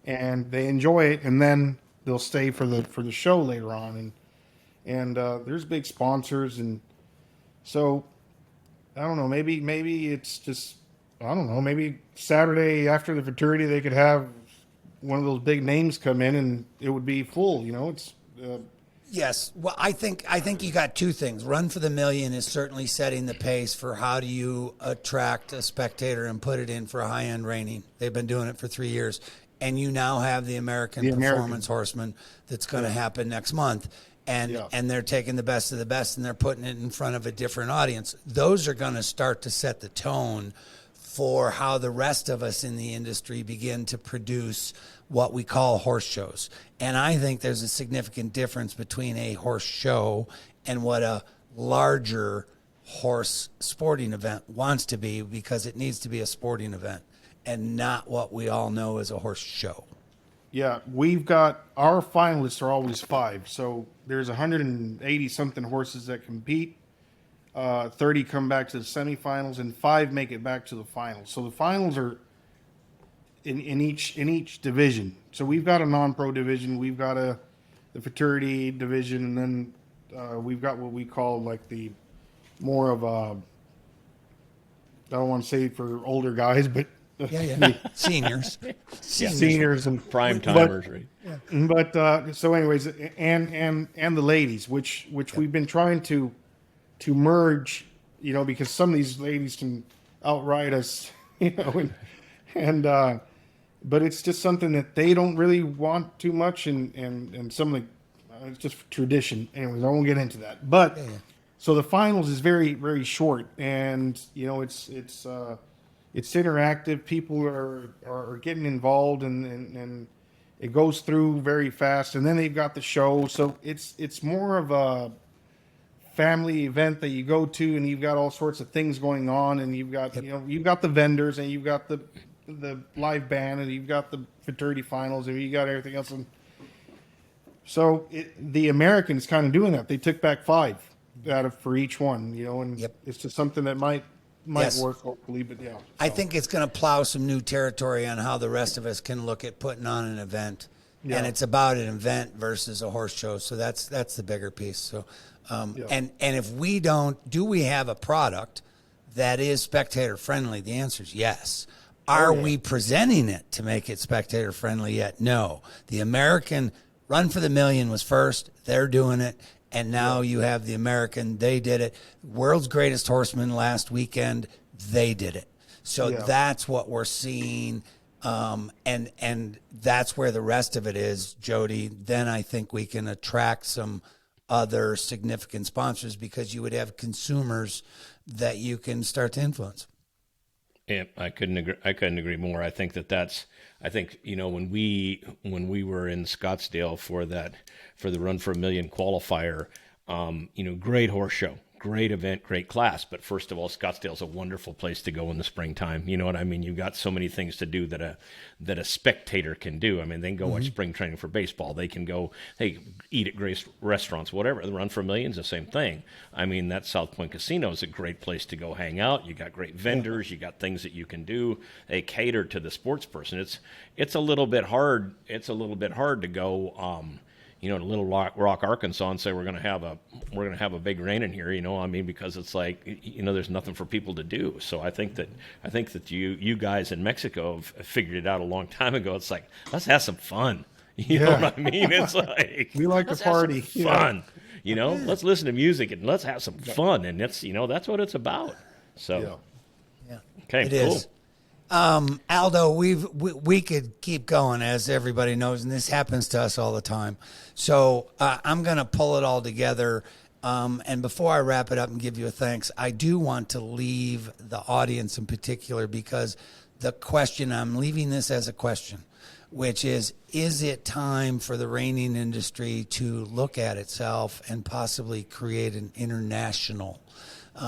and they enjoy it, and then they'll stay for the show later on, and there's big sponsors, and so I don't know, maybe it's just, I don't know, maybe Saturday after the fraternity they could have one of those big names come in and it would be full. It's Yes. Well, I think you got two things. Run for the Million is certainly setting the pace for how do you attract a spectator and put it in for a high-end reining. They've been doing it for 3 years. And you now have the American Performance Horseman that's going to happen next month. And they're taking the best of the best and they're putting it in front of a different audience. Those are going to start to set the tone for how the rest of us in the industry begin to produce what we call horse shows. And I think there's a significant difference between a horse show and what a larger horse sporting event wants to be, because it needs to be a sporting event and not what we all know as a horse show. Yeah, we've got, our finalists are always 5. So there's 180 something horses that compete. 30 come back to the semifinals, and 5 make it back to the finals. So the finals are in each division. So we've got a non-pro division, we've got the fraternity division, and then we've got what we call like the more of a, I don't want to say for older guys, but Seniors. Seniors and prime timers, right? But so anyways, and the ladies, which we've been trying to merge, because some of these ladies can outride us, and but it's just something that they don't really want too much, and some of the it's just tradition. Anyways, I won't get into that. But so the finals is very, very short, and it's interactive. People are getting involved, and it goes through very fast. And then they've got the show, so it's more of a family event that you go to, and you've got all sorts of things going on, and you've got you've got the vendors, and you've got the live band, and you've got the fraternity finals, and you got everything else. And so the Americans kind of doing that. They took back 5 for each one, and it's just something that might work, hopefully. But I think it's going to plow some new territory on how the rest of us can look at putting on an event. and it's about an event versus a horse show. So that's the bigger piece. So, and if we do we have a product that is spectator friendly? The answer is yes. Are we presenting it to make it spectator friendly yet? No. The American Run for the Million was first. They're doing it. And now you have the American. They did it. World's Greatest Horseman last weekend. They did it. So that's what we're seeing. And that's where the rest of it is, Jody. Then I think we can attract some other significant sponsors because you would have consumers that you can start to influence. Yeah, I couldn't agree more. I think I think, you know, when we were in Scottsdale for the Run for a Million qualifier, you know, great horse show, great event, great class. But first of all, Scottsdale's a wonderful place to go in the springtime. You know what I mean? You've got so many things to do that a spectator can do. I mean, they can go watch spring training for baseball. They can go, hey, eat at great restaurants, whatever. The Run for a Million's the same thing. I mean, that South Point Casino is a great place to go hang out. You got great vendors. You got things that you can do. They cater to the sports person. It's a little bit hard. It's a little bit hard to go, you know, to Little Rock, Arkansas, and say we're going to have a big rain in here. You know, I mean, because it's like, you know, there's nothing for people to do. So I think that you guys in Mexico have figured it out a long time ago. It's like, let's have some fun. You know what I mean? It's like we like to party, fun. You know, let's listen to music and let's have some fun, and that's, you know, that's what it's about. So okay, it cool. is. Aldo, we could keep going, as everybody knows, and this happens to us all the time. So I'm going to pull it all together. And before I wrap it up and give you a thanks, I do want to leave the audience in particular, because the question, I'm leaving this as a question, which is it time for the reining industry to look at itself and possibly create an international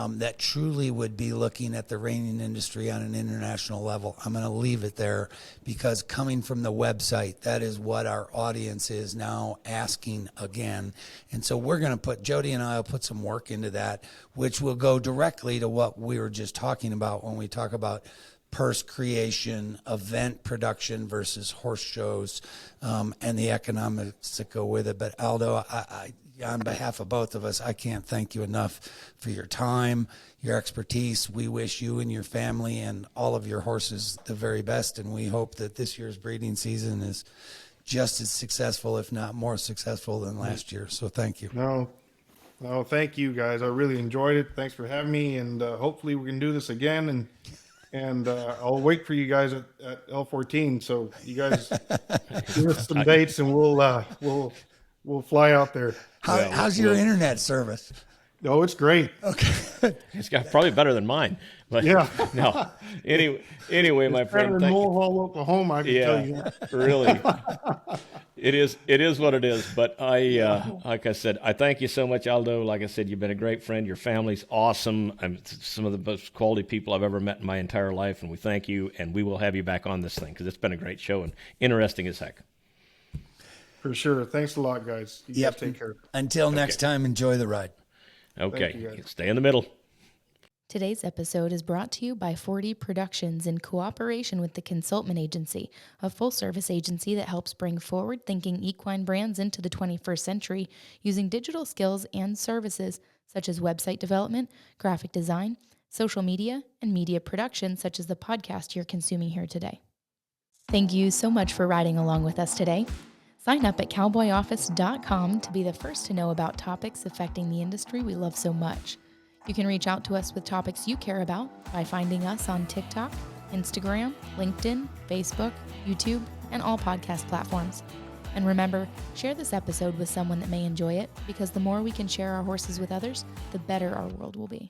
that truly would be looking at the reining industry on an international level? I'm going to leave it there, because coming from the website, that is what our audience is now asking again. And so we're going to Jody and I will put some work into that, which will go directly to what we were just talking about when we talk about purse creation, event production versus horse shows, and the economics that go with it. But Aldo, I on behalf of both of us, I can't thank you enough for your time, your expertise. We wish you and your family and all of your horses the very best, and we hope that this year's breeding season is just as successful, if not more successful, than last year. So thank you. No, thank you, guys. I really enjoyed it. Thanks for having me, and hopefully we can do this again. And I'll wait for you guys at L14. So you guys give us some dates, and we'll fly out there. How's your internet service? Oh, it's great. Okay. It's got probably better than mine. But no. Anyway, my friend. Better than Louisville, Oklahoma, I can tell you. Really. It is what it is. But like I said, I thank you so much, Aldo. Like I said, you've been a great friend. Your family's awesome. I'm some of the most quality people I've ever met in my entire life, and we thank you, and we will have you back on this thing, because it's been a great show and interesting as heck. For sure. Thanks a lot, guys. You guys take care. Until next time, enjoy the ride. Okay. Stay in the middle. Today's episode is brought to you by Fortin Productions in cooperation with the Consultment Agency, a full-service agency that helps bring forward-thinking equine brands into the 21st century using digital skills and services such as website development, graphic design, social media, and media production such as the podcast you're consuming here today. Thank you so much for riding along with us today. Sign up at cowboyoffice.com to be the first to know about topics affecting the industry we love so much. You can reach out to us with topics you care about by finding us on TikTok, Instagram, LinkedIn, Facebook, YouTube, and all podcast platforms. And remember, share this episode with someone that may enjoy it, because the more we can share our horses with others, the better our world will be.